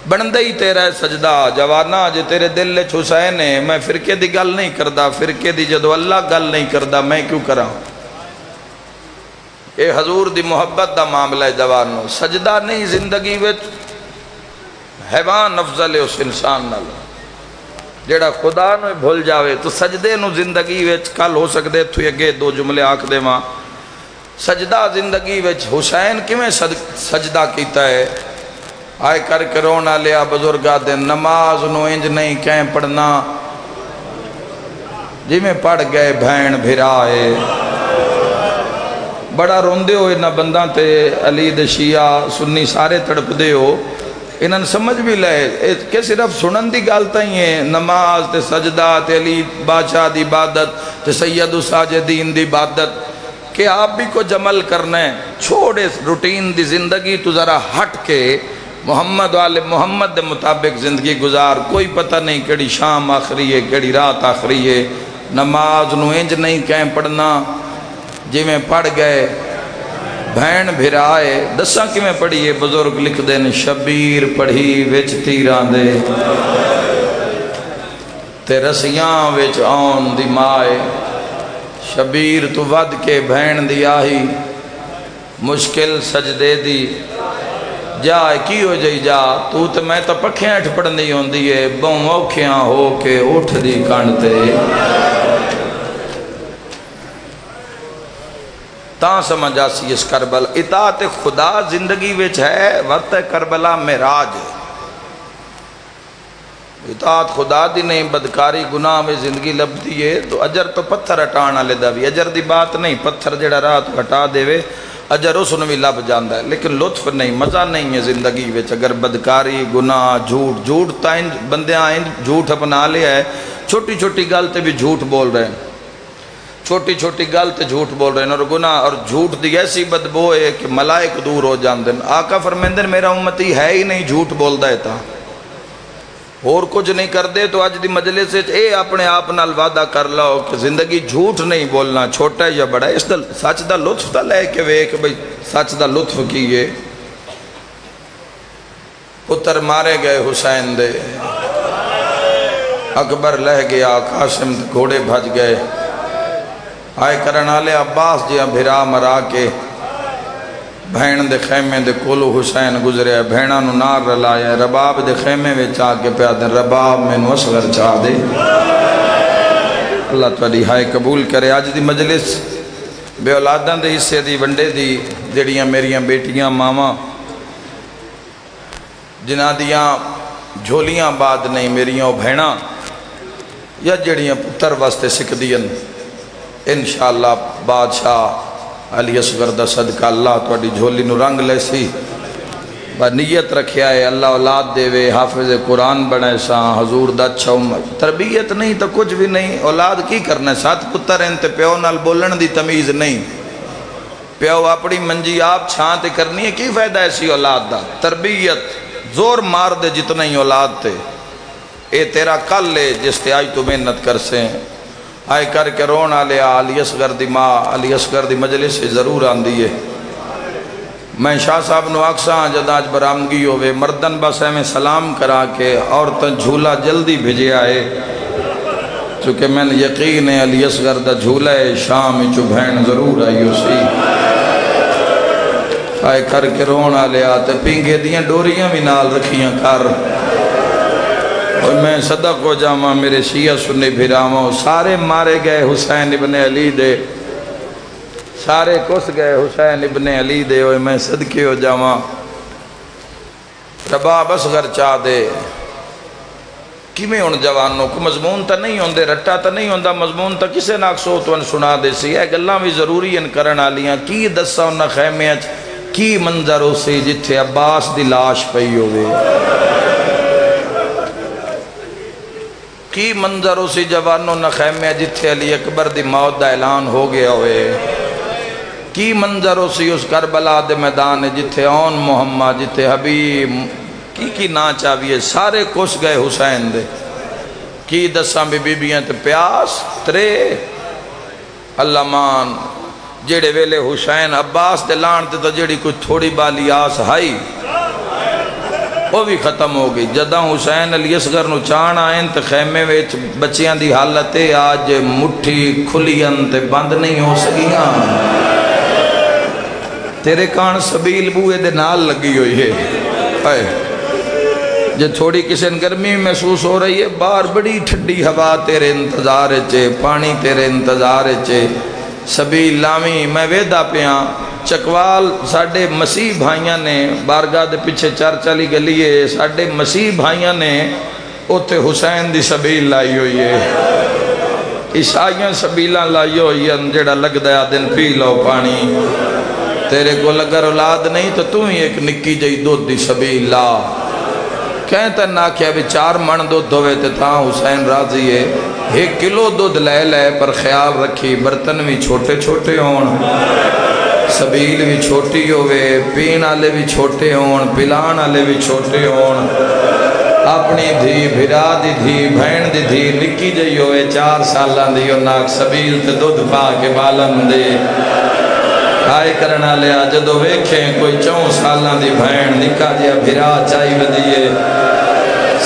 بندے ہی تیرا ہے سجدہ. جوانا جے تیرے دل لے حسین ہے میں فرقے دی گل نہیں کردہ فرقے دی جدو اللہ گل نہیں کردہ میں کیوں کراں. اے حضور دی محبت دا معاملہ ہے جوانوں. سجدہ نہیں زندگی وچ حیوان افضل ہے اس انسان نال جیڑا خدا نو بھول جاوے تو سجدے نو زندگی وچ کل ہو سکدے تھوئی اگے 2 جملے آکھ دے ماں. سجدہ زندگی وچ حسین کیویں سجدہ کیتا ہے آئے کر کے رونا لیا بزرگا دے نماز نو انج نہیں کہیں پڑھنا جی میں پڑھ گئے بھین بھرائے بڑا روندے ہو انہاں بنداں تے، علی دے شیعہ سنی سارے تڑپ دے ہو، انہاں سمجھ بھی لے کہ صرف سنن دی گل تائیں ہے، نماز تے سجدہ تے علی بادشاہ دی عبادت تے سید الساجدین دی عبادت، کہ آپ بھی کچھ عمل کرنا ہے، چھوڑے روٹین دی زندگی تو ذرا ہٹ کے محمد والے محمد دے مطابق زندگی گزار۔ کوئی پتہ نہیں کیڑی شام آخری ہے کیڑی رات آخری ہے، نماز نو انج نہیں کہیں پڑھنا جی میں پڑھ گئے بھین بھرائے، دساں کی میں پڑھیے بزرگ لکھ دین، شبیر پڑھی وچ تیران دے تے رسیاں وچ آن دی مائے، شبیر تو ود کے بھین دی آہی، مشکل سجدے دی جا کی ہو جائی جا، تو تے میں تا پکھیاں اٹھ پڑھنی ہون دیئے، بہن اوکھیاں ہو کے اٹھ دی کانتے، تاں سمجھ آسی اس کربلا۔ اطاعت خدا زندگی وچ ہے، وقت کربلا معراج ہے۔ اطاعت خدا دی نہیں، بدکاری گناہ میں زندگی لبدی ہے تو اجر تو پتھر ہٹانا لے دا بھی، اجر دی بات نہیں، پتھر جڑا رات ہٹا دے وے اجر اس نے بھی لب جاندہ ہے، لیکن لطف نہیں، مزہ نہیں ہے زندگی وچ۔ اگر بدکاری گناہ جھوٹ تا بندیاں جھوٹ اپنا لیا ہے، چھوٹی چھوٹی گل تے بھی جھوٹ بول رہے ہیں، چھوٹی چھوٹی گل تے جھوٹ بول رہے ہیں، اور گناہ اور جھوٹ دی ایسی بدبو ہے کہ ملائک دور ہو جاندن۔ آقا فرمیندن میرا امتی ہے ہی نہیں جھوٹ بول دے تا، اور کچھ نہیں کر دے، تو آج دی مجلس سے اے اپنے آپ نال وعدہ کر لو کہ زندگی جھوٹ نہیں بولنا، چھوٹا ہے یا بڑا ہے، اس دا سچ دا لطف دا لے کے وے کہ بھئی سچ دا لطف کیے۔ پتر مارے گئے حسین دے، اکبر لہ گیا، قاسم گھوڑے بھج گئے، آئے کرنالے عباس جی بھرا مرا کے بھین دے خیمے دے کولو حسین گزرے، بھینہ نو نار رلائے، رباب دے خیمے وے چاہ کے پیا دے، رباب میں نو اصغر چاہ دے۔ اللہ تعالی ہائے قبول کرے۔ آج دی مجلس بے اولاداں دے حصے دی ونڈے دی، جڑیاں میریاں بیٹیاں ماما جنہ دیاں جھولیاں بعد نہیں، میریاں بھینہ یا جڑیاں پتر واسطے سکھ دین، انشاءاللہ بادشاہ علی اصغر دا صدقہ اللہ توڑی جھولی نو رنگ لے سی، با نیت رکھیا ہے اللہ اولاد دے وے، حافظ قرآن بڑھے ساں، حضور دا اچھا تربیت نہیں تو کچھ بھی نہیں، اولاد کی کرنا ہے، ساتھ پتر انتے پیو نال بولن دی تمیز نہیں، پیو اپنی منجی آپ چھانتے کرنی ہے، کی فائدہ ایسی اولاد دا؟ تربیت زور مار دے جتنا ہی اولاد تے، اے تیرا کل لے جس تے آئی تو محنت کر سے، آئے کر کے رون آلے علی اصغر دی ماں، علی اصغر دی مجلس سے ضرور آن دیئے۔ میں شاہ صاحب نو اکساں جدا آج برامگی ہوئے، مردن بس میں سلام کرا کے عورتاں جھولا جلدی بھیجے آئے، چونکہ میں نے یقین ہے علی اصغر دا جھولا ہے شام چو بھین ضرور آئی اسی۔ آئے کر کے رون آلے آتے، پینگے دیاں ڈوریاں بھی نال رکھیاں کر، اور میں صدق ہو جاما میرے شیعہ سنی بھیراما، سارے مارے گئے حسین ابن علی دے، سارے کس گئے حسین ابن علی دے، اور میں صدقے ہو جاما رباب اصغر چاہ دے۔ کیمیں ان جوانوں کو مضمون تا نہیں ہوندے، رٹا تا نہیں ہوندہ، مضمون تا کسے ناکسو تو ان سنا دے سی، اے گلاں بھی ضروری ان کرن آلیاں، کی دسا انہا خیمے کی منظر ہو سی جتھے عباس دی لاش پئی ہوئے، کی منظر اسی جوانوں نہ خیمے جتھے علی اکبر دی موت دا اعلان ہو گیا ہوئے، کی منظر اسی اس کربلا دے میدان جتھے اون محمد جتھے حبیب کی نا چاہیے، سارے کس گئے حسین دے، کی دساں بی بی بیاں تے پیاس ترے اللہ مان، جیڑے ویلے حسین عباس دے لان تے تو جیڑی کچھ تھوڑی بالی آس ہائی وہ بھی ختم ہو گئی۔ جدہ حسین علی اصغر نو چان آئیں تے خیمے ویچ بچیاں دی حالتے آج مٹھی کھلیاں تے بند نہیں ہو سکیاں، تیرے کان سبیل بوئے دے نال لگی ہوئی ہے، جے تھوڑی کسی گرمی محسوس ہو رہی ہے، باہر بڑی ٹھڈی ہوا تیرے انتظار چے، پانی تیرے انتظار چے، سبیل لامی میں ویدہ پیاں چکوال ساڑھے مسیح بھائیاں نے بارگاہ دے پچھے چار چالی گلیے، ساڑھے مسیح بھائیاں نے اوتے حسین دی سبیل لائی ہوئی ہے، عیسائیاں سبیلاں لائیو ہوئی ہیں جڑا لگ دیا دن پی لو پانی تیرے کو اگر اولاد نہیں تو تم ہی ایک نکی جئی دودھ دی سبیل لا کہتا نہ کیا بھی 4 من دودھ ہوئے تے تھا حسین راضی ہے 1 کلو دودھ لے لے پر خیال رکھی برتن بھی چھوٹے چھوٹے ہون سبیل بھی چھوٹی ہوئے پین آلے بھی چھوٹے ہون پلان آلے بھی چھوٹے ہون اپنی دھی بھرا دی دھی بھین دی دھی نکی جئی ہوئے 4 سالان دی ناک سبیل تے دودھ پا کے بالن دے آئے کرنا لیا جدو ویکھیں کوئی 4 سالان دی بھین نکا دیا بھرا چاہی ودیے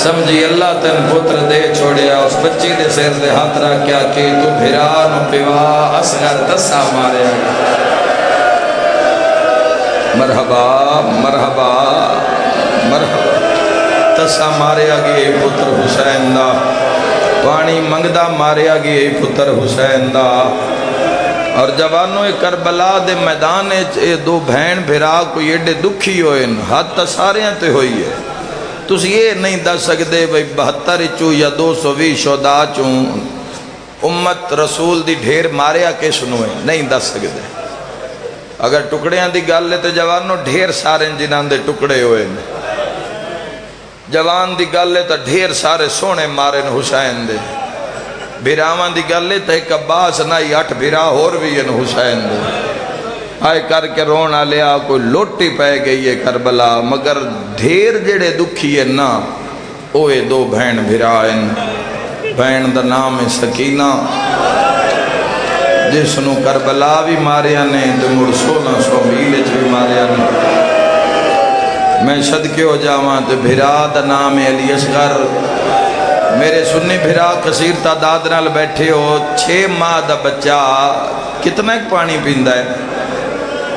سمجھی اللہ تن پتر دے چھوڑیا اس بچی دے سیر دے ہاتھ رکھیا کہ تو بھرا نو پیوا اصغر دسا مارے مرحبا مرحبا مرحبا تسا مارے آگے پتر حسین دا پانی منگدہ مارے آگے پتر حسین دا اور جوانوں کربلا دے میدان دو بہن بھرا کوئی ایڈے دکھی ہوئے حد تا سارے تے ہوئی ہے تُس یہ نہیں دس سکتے بھئی 72 چوں یا 220 شہداء چوں امت رسول دی ڈھیر ماریا کے سنوئے نہیں دس سکتے اگر ٹکڑیاں دی گل لے تو جوانوں ڈھیر سارے جنان دے ٹکڑے ہوئے جوان دی گل لے تو ڈھیر سارے سونے مارے حسین دے بھیراوان دی گل لے تو ایک عباس نائی 8 بھیرا اور بھی ہیں حسین دے آئے کر کے رونا لیا کوئی لوٹی پہ گئی ہے کربلا مگر ڈھیر جڑے دکھی ہے نا اوے 2 بہن بھیرا ہیں بہن دا نام ہے سکینہ جس نو کربلا بھی ماریا نے تو مڑ 1600 میل بھی ماریا نے میں صدقے ہو جاواں تو بھیرا دا نام ہے علی اصغر میرے سنی بھیرا کثیر تعداد نال بیٹھے ہو 6 ماہ دا بچہ کتنا ایک پانی پیندہ ہے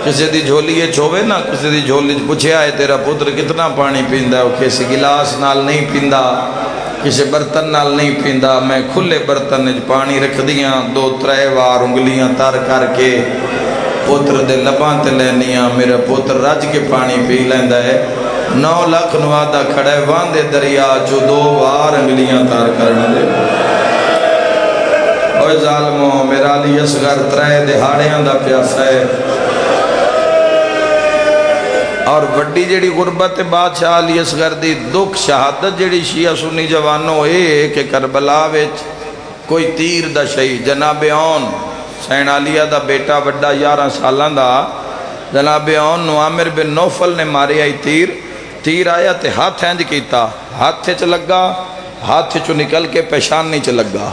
کسی دی جھولی ہے چھوڑے نا کسی دی جھولی پوچھے آئے تیرا پتر کتنا پانی پیندہ ہے وہ کسی گلاس نال نہیں پیندہ کسی برتن نال نہیں پیندہ میں کھلے برتن پانی رکھ دیاں 2-3 بار انگلیاں تار کر کے پتر دے لباں تے لینیاں میرا پتر رج کے پانی پی لیندہ ہے 9 لاکھ نوادہ کھڑے واندے دریا جو 2 بار انگلیاں تار کرنے دے اوہ ظالموں میرا علی اصغر 3 دہاڑیاں دا پیاسا ہے اور بڑی جڑی غربت بادشاہ علی اصغر دی دکھ شہادت جڑی شیعہ سنی جوانوں اے کہ کربلا وچ کوئی تیر دا شہید جناب اون حسین علیہ دا بیٹا بڑا 11 سالان دا جناب اون عامر بن نوفل نے مارے آئی تیر آیا تے ہاتھ ہینج کیتا ہاتھ چ لگا ہاتھ چو نکل کے پیشانی چ لگا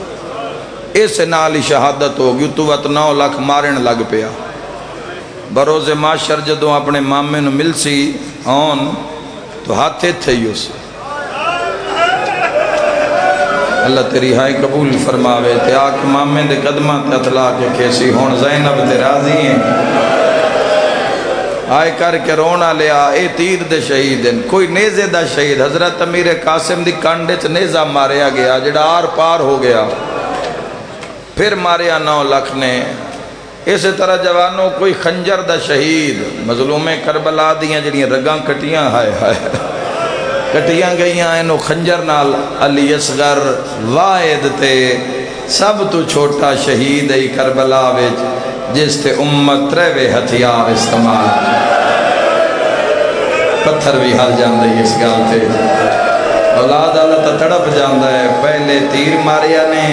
اس نالی شہادت ہو گئی تو وقت 9 لاکھ مارن لگ پیا بروز معاشر جدوں اپنے مامے نو مل سی آن تو ہاتھے تھے ہی اس اللہ تیری ہائی قبول فرماوے تے آکھ مامے دے قدمہ تے اطلاع کے کیسی ہون زینب تے راضی ہیں آئے کر کے رونا لیا اے تیر دے شہید ہیں کوئی نیزے دا شہید حضرت امیر قاسم دی کانڈے چ نیزہ ماریا گیا جڑا آر پار ہو گیا پھر ماریا 9 لاکھ نے اسی طرح جوانوں کوئی خنجر دا شہید مظلوم کربلا دیاں جڑیاں رگاں کٹیاں ہائے کٹیاں گئیاں انہوں خنجر نال علی اصغر واحد تے سب تو چھوٹا شہید ہے کربلا وچ جس تے امت 3 ہتھیار استعمال پتھر بھی حل جاندے اس گال تے اولاد اللہ تا تڑپ جاندہ ہے پہلے تیر ماریا نے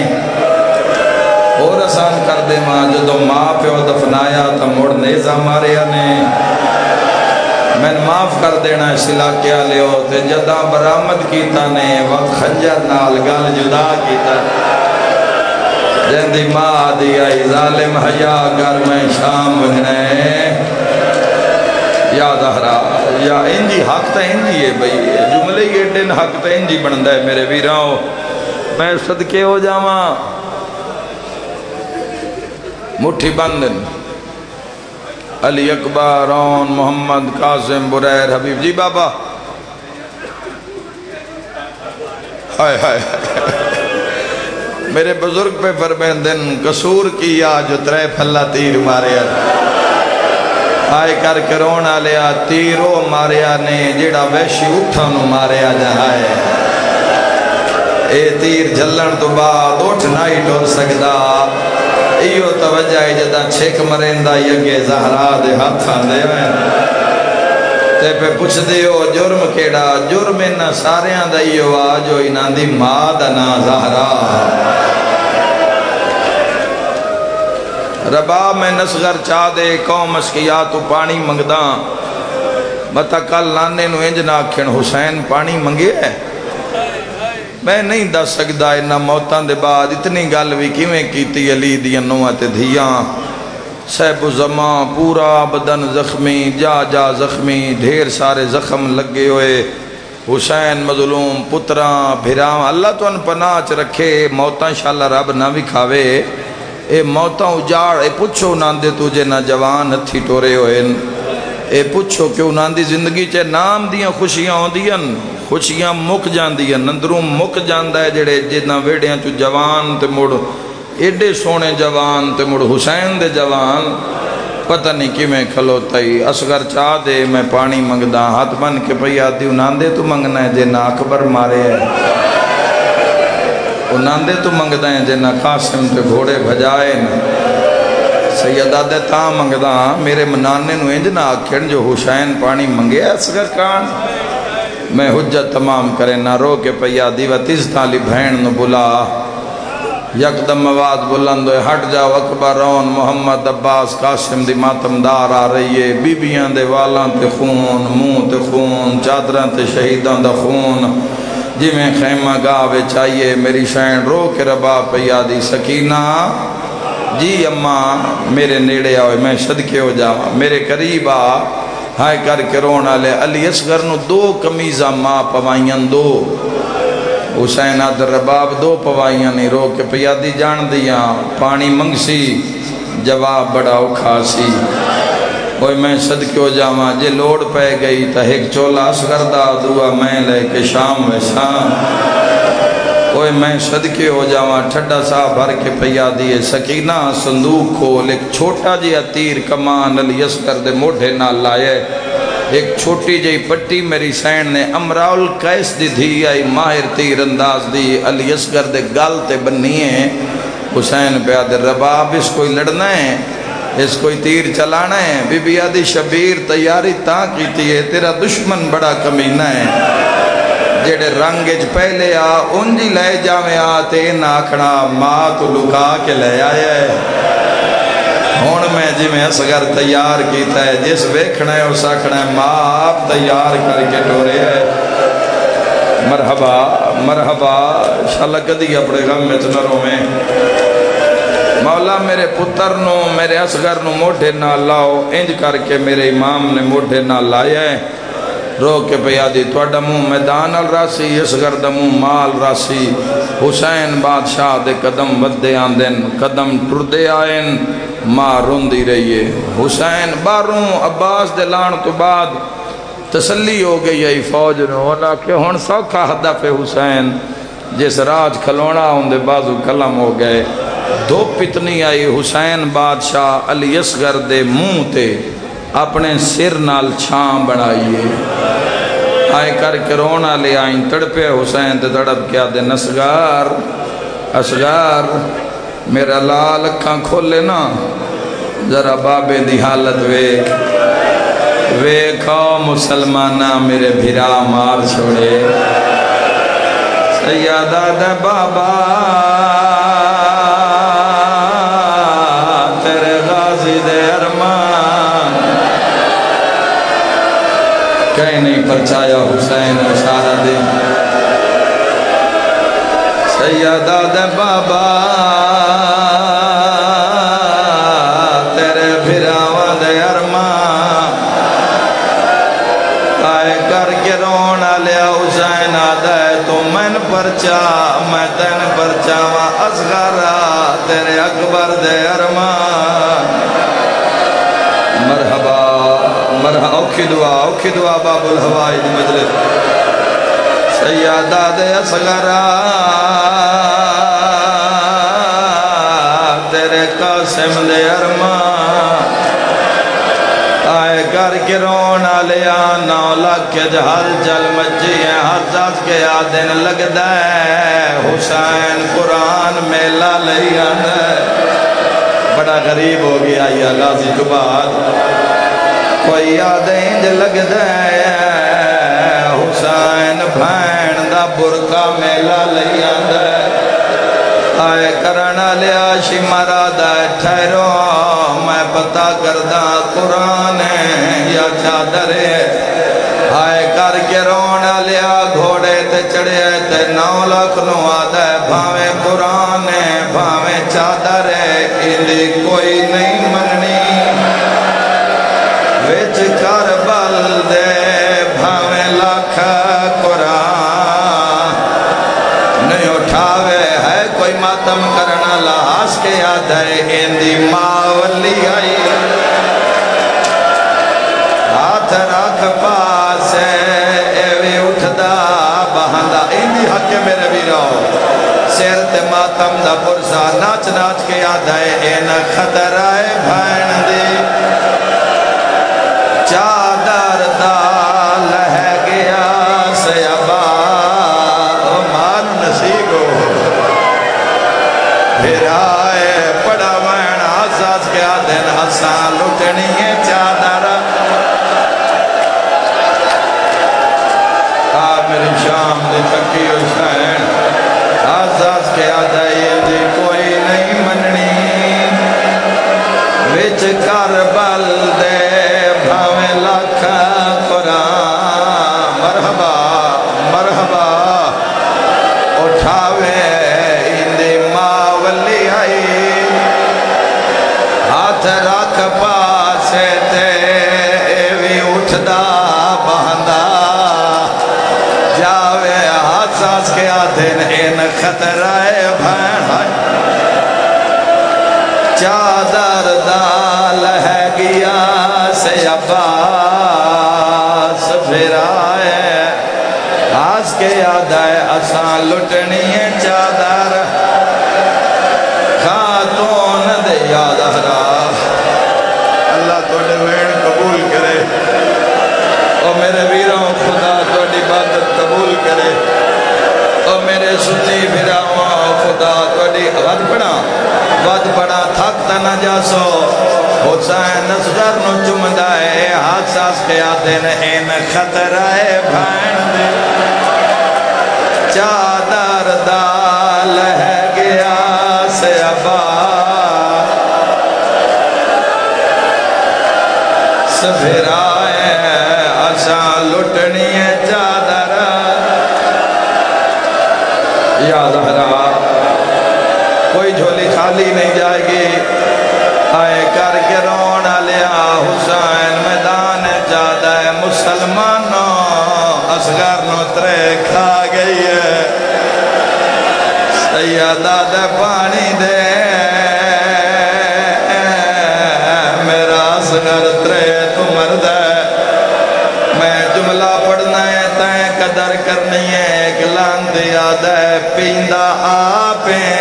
اور آسان کر دے ماں جدو ماں پیو دفنایا تا مڑ نیزہ ماریا نے میں معاف کر دینا اس علاقے لے ہو تے جدہ برآمد کیتا نے وقت خنجر نال گل جدا کیتا جندی ماں دی آئی ظالم حیاء کر میں شام بھنے یا دہرا یا انجی حق تا انجی ہے بھئی جملے یہ دن حق تا انجی بندہ ہے میرے ویراؤں میں صدقے ہو جاواں مٹھی بندن علی اکبر رون محمد قاسم بریر حبیب جی بابا ہائے ہائے میرے بزرگ پہ فرمیندن قصور کیا جو 3 پھلا تیر ماریا آئے کر کے رونا لیا تیرو ماریا نے جیڑا ویشی اٹھا نو ماریا جہائے اے تیر جھلن تو بعد اٹھ نہ ہی ٹر سکدا ایو توجہ ہے جدا چھک مریندا یگے زہرا دے ہاتھاں دے میں تے پہ پوچھ دیو جرم کیڑا جرم انہاں ساریاں دا ایو آ جو انہاں دی ماں دا نام زہرا ربا میں نصغر چاہ دے قوم اشکیا تو پانی منگدا متا کل نانے نو انج نہ آکھن حسین پانی منگے ہے میں نہیں دس سکدا انہاں موتاں دے بعد اتنی گل بھی کیویں کیتی علی دیاں نوہاں تے دھیاں صاحب زمان پورا بدن زخمی جا زخمی ڈھیر سارے زخم لگے ہوئے حسین مظلوم پتراں بھراں اللہ تو ان پناہ چ رکھے موتاں انشاءاللہ رب نہ بھی کھاوے اے موتاں اجاڑ اے پوچھو ناندے تجھے نہ جوان ہتھی ٹورے ہوئے اے پوچھو کہ ناندی زندگی چے نام دیاں خوشیاں ہوندیاں خوشیاں مک جاندیاں نندروں مک جاندہ ہے جڑے جنہ ویڑیاں چو جوان تے مڑ ایڈے سونے جوان تے مڑ حسین دے جوان پتہ نہیں کی میں کھلوتا ہی اصغر چاہ دے میں پانی منگدا ہاتھ بن کے پیا دیو ناندے تو منگنا ہے جے نا اکبر مارے ہے وہ ناندے تو منگدا ہے جے نا قاسم تے گھوڑے بھجائے سیدہ دے تاں منگدا میرے منانے نو انج نہ آکھن جو حسین پانی منگے اصغر کان میں حجت تمام کرے نہ رو کے پیا دیو تیز تالی بھین نو بلا یکدم مواد بلند ہوئے ہٹ جاؤ اکبرون محمد عباس قاسم دی ماتمدار آ رہی ہے بیبیاں دے والاں تے خون منہ تے خون چادراں تے شہیداں دا خون جی میں خیمہ گاہ چاہیے میری شین رو کے ربا پیا دی سکینہ جی اماں میرے نیڑے آئے میں صدقے ہو جاؤں میرے قریب آ ہائے کر کے رونا لے علی اصغر نو دو کمیزہ ماں پوائیاں دو حسین آدھر رباب دو پوائیاں نہیں رو کے پیادی جان دیاں پانی منگسی جواب بڑا اکھا سی کوئی میں صدقے ہو جاواں جے لوڑ پہ گئی تا ایک چولا اصغر دا دعا میں لے کے شام و شام کوئی میں صدقے ہو جاواں ٹھڈا سا بھر کے پیادی سکینہ صندوق کھول ایک چھوٹا جی تیر کمان علی اصغر دے موڑھے نہ لائے ایک چھوٹی جی پٹی میری سین نے امراؤل قیس دی دھی آئی ماہر تیر انداز دی علی اصغر دے گال تے بنی ہے حسین پہ آدھے رباب اس کوئی لڑنا ہے اس کوئی تیر چلانا ہے بی بی آدھی شبیر تیاری تاں کیتی ہے تیرا دشمن بڑا کمینہ ہے جیڑے رنگج پہلے آ انجی لے جاویں آ تے ناکھنا ماں تو لکا کے لے آیا ہے ہون میں جی میں اصغر تیار کیتا ہے جس ویکھنا ہے اس آکھنا ہے ماں آپ تیار کر کے ٹورے ہے مرحبا مرحبا انشاءاللہ کدی اپنے غم میں تنروں میں مولا میرے پتر نو میرے اصغر نو موڑھے نہ لاؤ انج کر کے میرے امام نے موڑھے نہ لائے ہیں رو کے پیادی توڑا منہ میدان الراسی اصغر دا منہ مال راسی حسین بادشاہ دے قدم ودے آندن قدم ٹردے آئین ماں روندی رہیے حسین باروں عباس دے لان تو بعد تسلی ہو گئی ہے فوج نے ہونا کہ ہون سوکھا ہدف حسین جس راج کھلونا ہوں دے بازو کلم ہو گئے دو پتنی آئی حسین بادشاہ علی اصغر دے منہ تے اپنے سر نال چھان بنائیے آئے کر کے رونا لے آئیں تڑپے حسین تے تڑپ کیا دے نصغر اصغر میرا لال اکھاں کھولے نا ذرا بابے دی حالت ویکھو مسلمانہ میرے بھیرا مار چھوڑے سیادہ دے بابا تیرے غازی دے ارمان کہیں نہیں پرچایا حسین اشارہ دے سیادہ دے بابا تیرے بھیراوہ دے ارمان آئے کر کے رونا لیا حسین آدھے تو میں پرچا میں تین پرچاوا اصغرہ تیرے اکبر دے ارمان مرحبا مرحبا اوکھی دعا باب الہوائی دی مجلس سیادہ دے اصغرہ تیرے قاسم دے ارمان آئے کر کے رونا لے لیا 9 لاکھ جہل چل مچی ہے حساس کے آدن لگ دے حسین قرآن میلہ لئی آدھے بڑا غریب ہو گیا یا غازی تو بعد کوئی آدھیں جو لگ دے حسین بھین دا برکا میلہ لئی آدھے آئے کرنا لیا شمارا دائے ٹھہرو میں پتا کردہ قرآن یا چادر آئے کر کے رونا لیا گھوڑے تے چڑھے تے 9 لاکھ نو آدھے بھاویں قرآن بھاویں چادر اندھی کوئی نہیں مننی وچ کربل دے بھاویں لاکھ قرآن نہیں اٹھاوے ہے کوئی ماتم کرنا لحاظ کے یاد ہے اندھی ماولی آئی ہاتھ رکھ پاسے ایوی اٹھدا بہندہ اندھی حق میرے بیرو سیر تے ماتم دا پرسا ناچ ناچ کے یاد ہے این خطرائے بھین دی چادر دا لہ گیا سیابا او مان نصیب ہو پھر آئے پڑا وین حساس کے آدھن حسان لٹنی ہے چادر میری شام دی تکی حسین حساس کے آدھائی دی کوئی نہیں مننی وچ کربل دے بھاویں لاکھ قرآن مرحبا مرحبا اٹھاوے اندھی ماولی آئی ہاتھ رکھ پاسے تے ایوی اٹھدا بہندہ جاوے حساس کے آدھن این خطرائے بھین چادر دال ہے گیا سے عباس پھر آئے آس کے آدھائے اسان لٹنی ہے چادر خاتون دے یاد ہرا اللہ توڑے وین قبول کرے او میرے ویروں خدا توڑی عبادت قبول کرے او میرے سنی بھراواں خدا توڑی ود پڑا تھکتا نہ جاسو حسین اصغر نو چمدائے حساس کے آدھن این خطرائے بھین دے چادر دال ہے گیا سے عبا سفر آئے آسان لٹنی ہے چادر یاد ہرا کوئی جھولی خالی نہیں جائے گی آئے کر کے رونا لیا حسین میدان جادہ مسلمانوں اصغر نو ترے کھا گئی ہے سیدہ دے پانی دے میرا اصغر ترے تو مرد ہے میں جملہ پڑھنا ہے تائیں قدر کرنی ہے ایک لاند یاد ہے پیندہ آپیں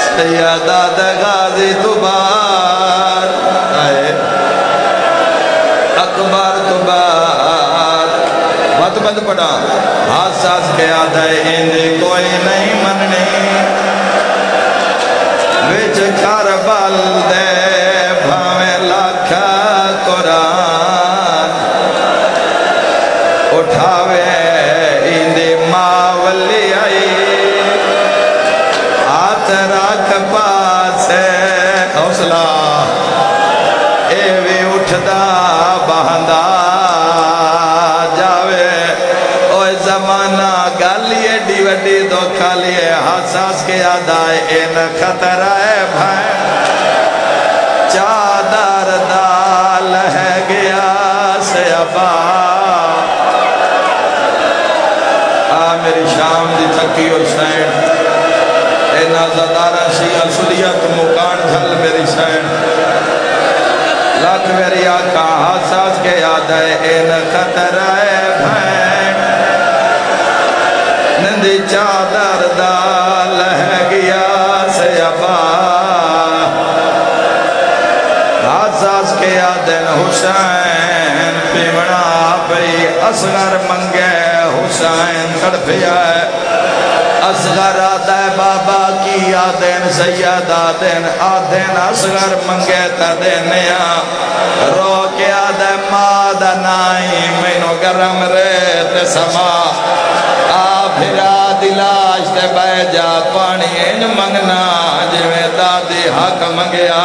سیدہ دے غازی دوبار آئے اکبر دوبار بات بند پڑھا حساس کے آدھائے اندھی کوئی نہیں مننی وچ کربل دے بھاویں لاکھ قرآن اٹھاوے اندھی ماولی آئی ہاتھ رکھ پاسے حوصلہ ایوی اٹھدا بہندہ جاوے اوہ زمانہ گالیے ڈی وڈی دھوکھا لیے حساس کے آدھائے این خطرائے بھین چادر دال ہے گیا سے عبا میری شام دی تھکی حسین اے نازدارہ شیعہ سلیت مکان جھل میری سین لاکھ میری آقا حساس کے یاد ہے این خطرائے بھین نندی چادر دال ہے گیا سے عبا حساس حسین پیمنا پئی اصغر منگے حسین تڑپیا ہے اصغر آدھے بابا کی آدھین سید آدھین آدھین اصغر منگے تا دینیا رو کے آدھے مادہ نائی مینو گرم ریت سما آ پھرا دلاش تے بے جا پانی انج منگنا جویں دادی حق منگیا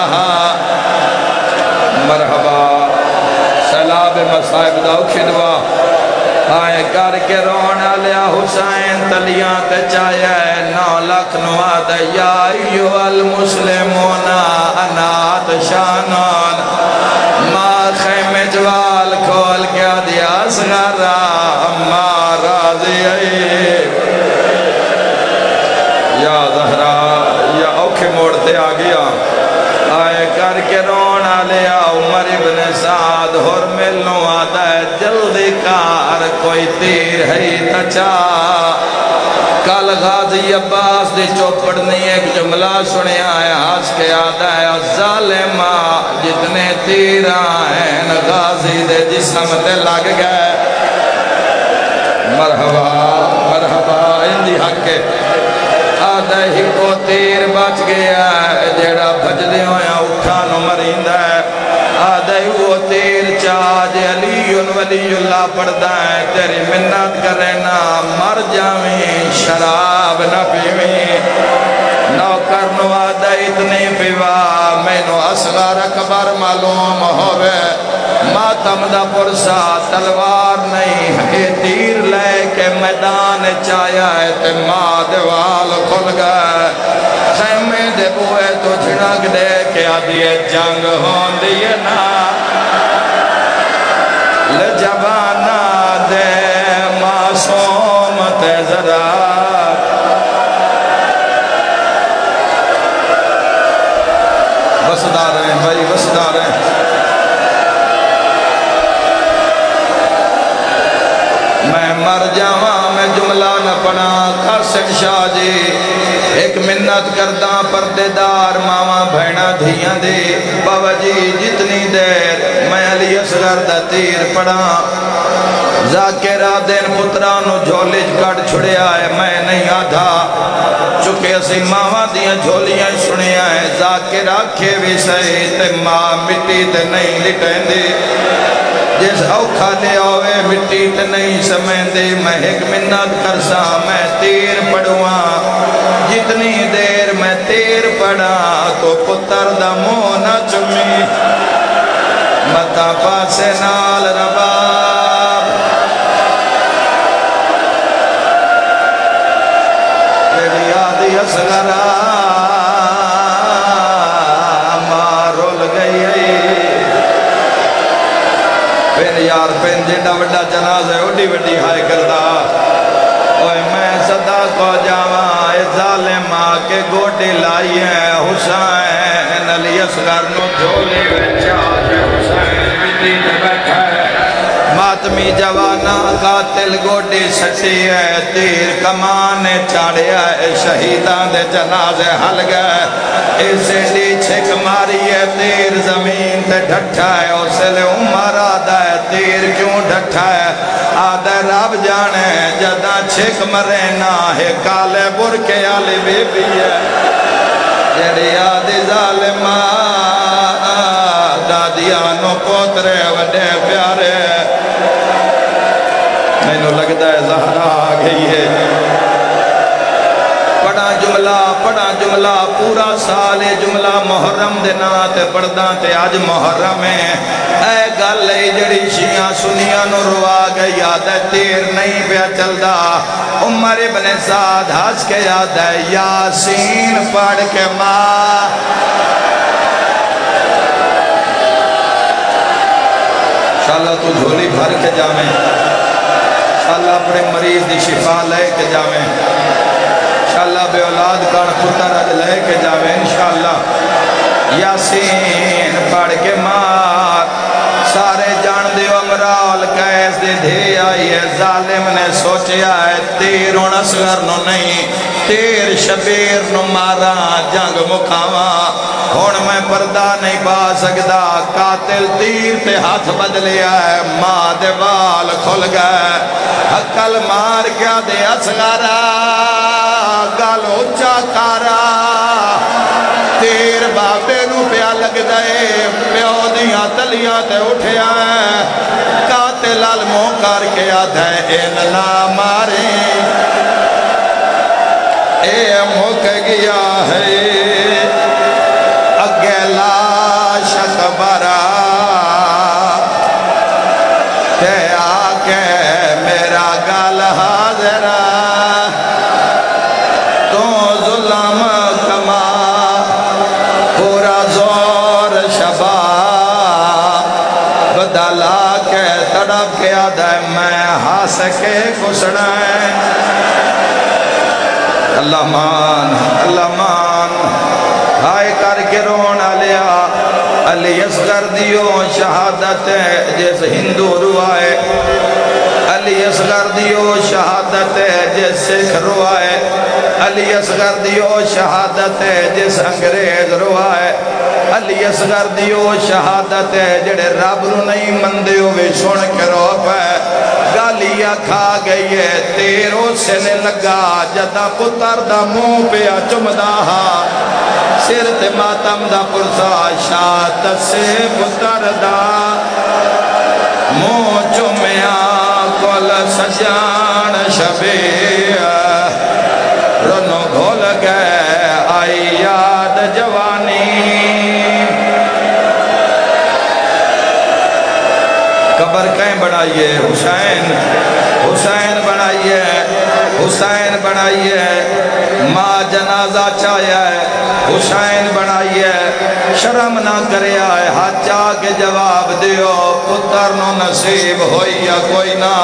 مرحبا سیلاب مصائب دا کھدوا آئے کر کے رونا لیا حسین تلیاں تے چاہے 9 لاکھ نواد یا ایو المسلمون انات شانان ماں خیمے جوال کھول کیا دیا اصغرہ اماں راضی یا زہرا یا اوکھے موڑتے آ گیا آئے کر کے رونا لیا عمر ابن سعد ہور ملنوں آدھا ہے جلدی کار کوئی تیر ہے تچا کل غازی عباس دی چوپڑنی ایک جملہ سنے آئے ہاس کے آدھا ہے ظالمہ جتنے تیر آئین غازی دے جسم تے لگ گئے مرحبا مرحبا اندی حق کے آدھا ہی کو تیر بچ گیا ہے جیڑا بھجدے ہویا اٹھا نو مرین ہے آدھا ہی وہ تیر چاج علی ولی اللہ پڑھدا ہے تیری منت کرنا مر جاویں شراب نہ پیویں نوکر نو آدھا اتنی پیوا مینو اصغر اکبر معلوم ہوئے ماتم دا پرسا تلوار نہیں ہے تیر لے کے میدان چایا ہے تے ماں دیوال کھل گئے خیمے دے بوئے تو جھڑک دے کے آدھیے جنگ ہون دیئے نا لجبانا دے معصوم تے ذرا وسدار ہیں بھائی وسدار ہیں میں مر جاواں میں جملہ نہ پڑھا قاسم شاہ جی ایک منت کردہ پردیدار ماما بھینا دھیاں دے بابا جی جتنی دیر میں علی اصغر دا تیر پڑھا ذاکرہ دین پترانو جھولیج کٹ چھڑے آئے میں نہیں آدھا چکے اسی ماما دیاں جھولیاں سنے آئے ذاکرہ کھے بھی سہی تے ماں مٹی تے نہیں لٹیں دے جس اوکھا لے آوے مٹی تے نہیں سمیں دے میں ایک منت کرسا میں تیر پڑھواں جتنی دیر میں تیر پڑھا تو پتر دا منہ نہ چمی متا پاسے نال رباب تیری آدھی اصغرہ مارول گئی پھر یار پھر جیڑا وڈا جناز ہے اڈی وڈی ہائے کردہ اوہ میں صدا کو جاواں اے ظالمہ کے گوٹی لائی ہے حسین علی اصغر نو جھولی بچا کے حسین بیٹی تے بیٹھا ہے ماتمی جوانا قاتل گوٹی سچی ہے تیر کمانے چاڑیا ہے شہیدان دے جنازے حل گئے اسے ڈی چھک ماری ہے تیر زمین تے ڈھٹھا ہے اسے لے عمر آدھا ہے تیر کیوں ڈھٹھا ہے آدھا رب جانے جدہ چھک مرنا ہے کالے برکے آلی بی بی ہے جڑی آدھی ظالمہ دادیانو پوترے وڈے پیارے میں نو لگتا ہے زہرہ آگئی ہے پڑھا جملہ پورا سال جملہ محرم دینا تے پڑھداں تے آج محرم ہے اے گل جڑی شیعہ سنیاں نو روا گئی یاد ہے تیر نہیں پیا چلدا عمر ابن سعد ہنس کے یاد ہے یاسین پڑھ کے ماں انشاءاللہ تو جھولی بھر کے جامیں انشاءاللہ اپنے مریض دی شفا لے کے جامیں انشاءاللہ بے اولاد کان پتر اج لے کے جاوے انشاءاللہ یاسین پڑھ کے مار سارے جان دیو امرال کیس دے دے آئی ہے ظالم نے سوچیا ہے تیر ان اصغر نو نہیں تیر شبیر نو مارا جنگ مکھاوا ہون میں پردہ نہیں پا سکدا قاتل تیر تے ہاتھ بدلیا ہے ماں دے وال کھل گئے حقل مار کیا دے اصغرہ گل اچا کارا تیر بابے نو پیا لگ دے پیو دیاں تلیاں تے اٹھیا ہے قاتل علموں کر کے آدھے ان نہ مارے اے مک گیا ہے اگلا شکبرا تے آکے میرا گل حاضرہ تو ظلم کما پورا زور شبا بدلا کے تڑپ کے آدھے میں ہاس کے کسڑا ہے اللہ مان ہائے کر کے رونا لیا علی اصغر دیو شہادت ہے جیس ہندو روائے علی اصغر دیو شہادت ہے جیس سکھ روائے علی اصغر دیو شہادت ہے جیس انگریز روائے علی اصغر دیو شہادت ہے جڑے رب نو نہیں مندے ہوئے سن کے رو پہ گالیا کھا گئی ہے تیرو سے نے لگا جدا پتر دا منہ پہ چمدا سر تے ماتم دا پرسا شاعت سے پتر دا منہ چمیا کل سجان شبی رنو گھول گئے آئی یاد جوانی قبر کہیں بنائیے حسین بنائیے حسین بنائیے ماں جنازہ چاہیا ہے حسین بنائیے شرم نہ کرے آئے ہاتھ چاہ کے جواب دیو پتر نو نصیب ہوئی یا کوئی نہ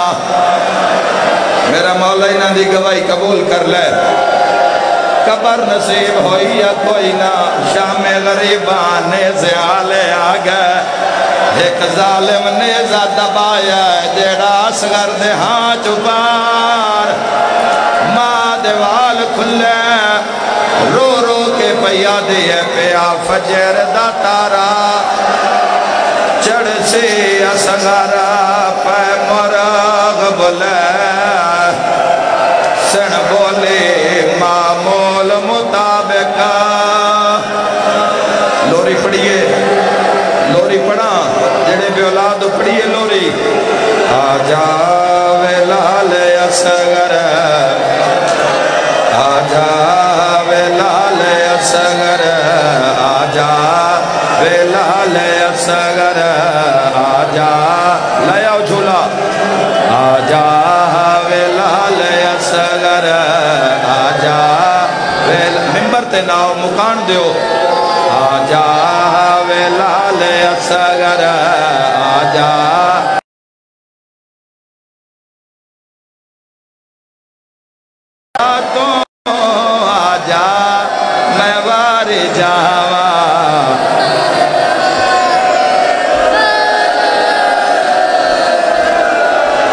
میرا مولا ہی نہ دی گواہی قبول کر لے قبر نصیب ہوئی یا کوئی نہ شام غریبان سے آلے آگئے ایک ظالم نیزہ دبایا جیڑا اصغر دے ہاں چپار ماں دیوال کھلے رو رو کے پیا دیئے پیا فجر دا تارا چڑھ سے اصغر پہ مرغ بولے سن بولے معمول مطابق لوری لوری پڑھا جڑے بے اولاد پڑھیے لوری آجا ویلال اصغر آجا ویلال اصغر آجا ویلال اصغر آجا لیا جھولا آجا ویلال اصغر آجا ممبر تے ناؤ مکان دیو آجا ویلال اصغر آجا تو آجا میں وار جاوا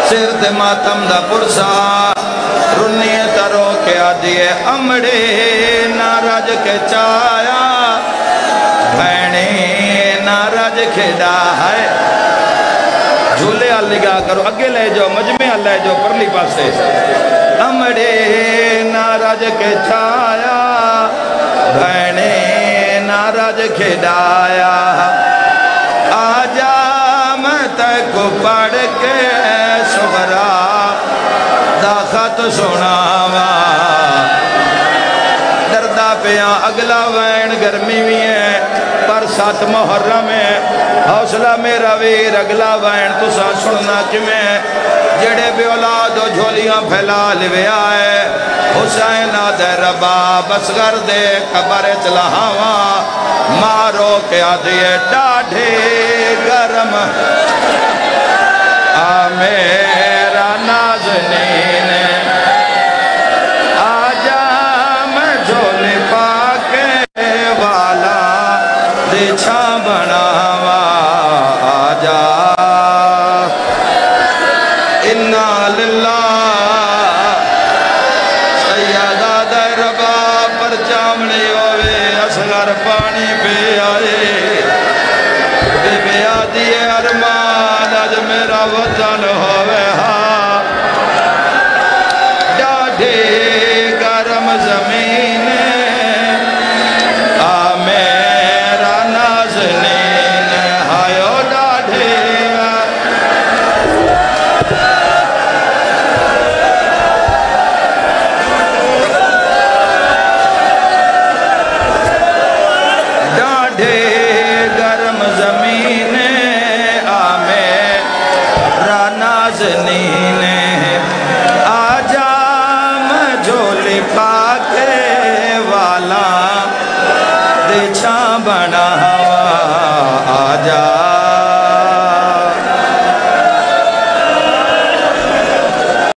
سر تے ماتم دا پرسا رنی ترو کے آدھیے امڑے نارج کے چایا بھینے نارج کھیڑا ہے جھولے نگاہ کرو اگے لے جو مجمع لے جو پرلی پاسے امڑے نارج کے چھایا بھینے نارج کھیڑایا آجا میں تک پڑھ کے سغرا دا خط سناوا دردہ پیاں اگلا وین گرمی بھی ہے پر سات محرم ہے حوصلہ میرا ویر اگلا وین تو سا سننا کمیں جڑے بے اولاد و جھولیاں پھیلا لوے آئے حسین آدھے ربا بسگر دے قبر چلہاوا مارو کے آدھے ڈاڑھے گرم میرا نازنی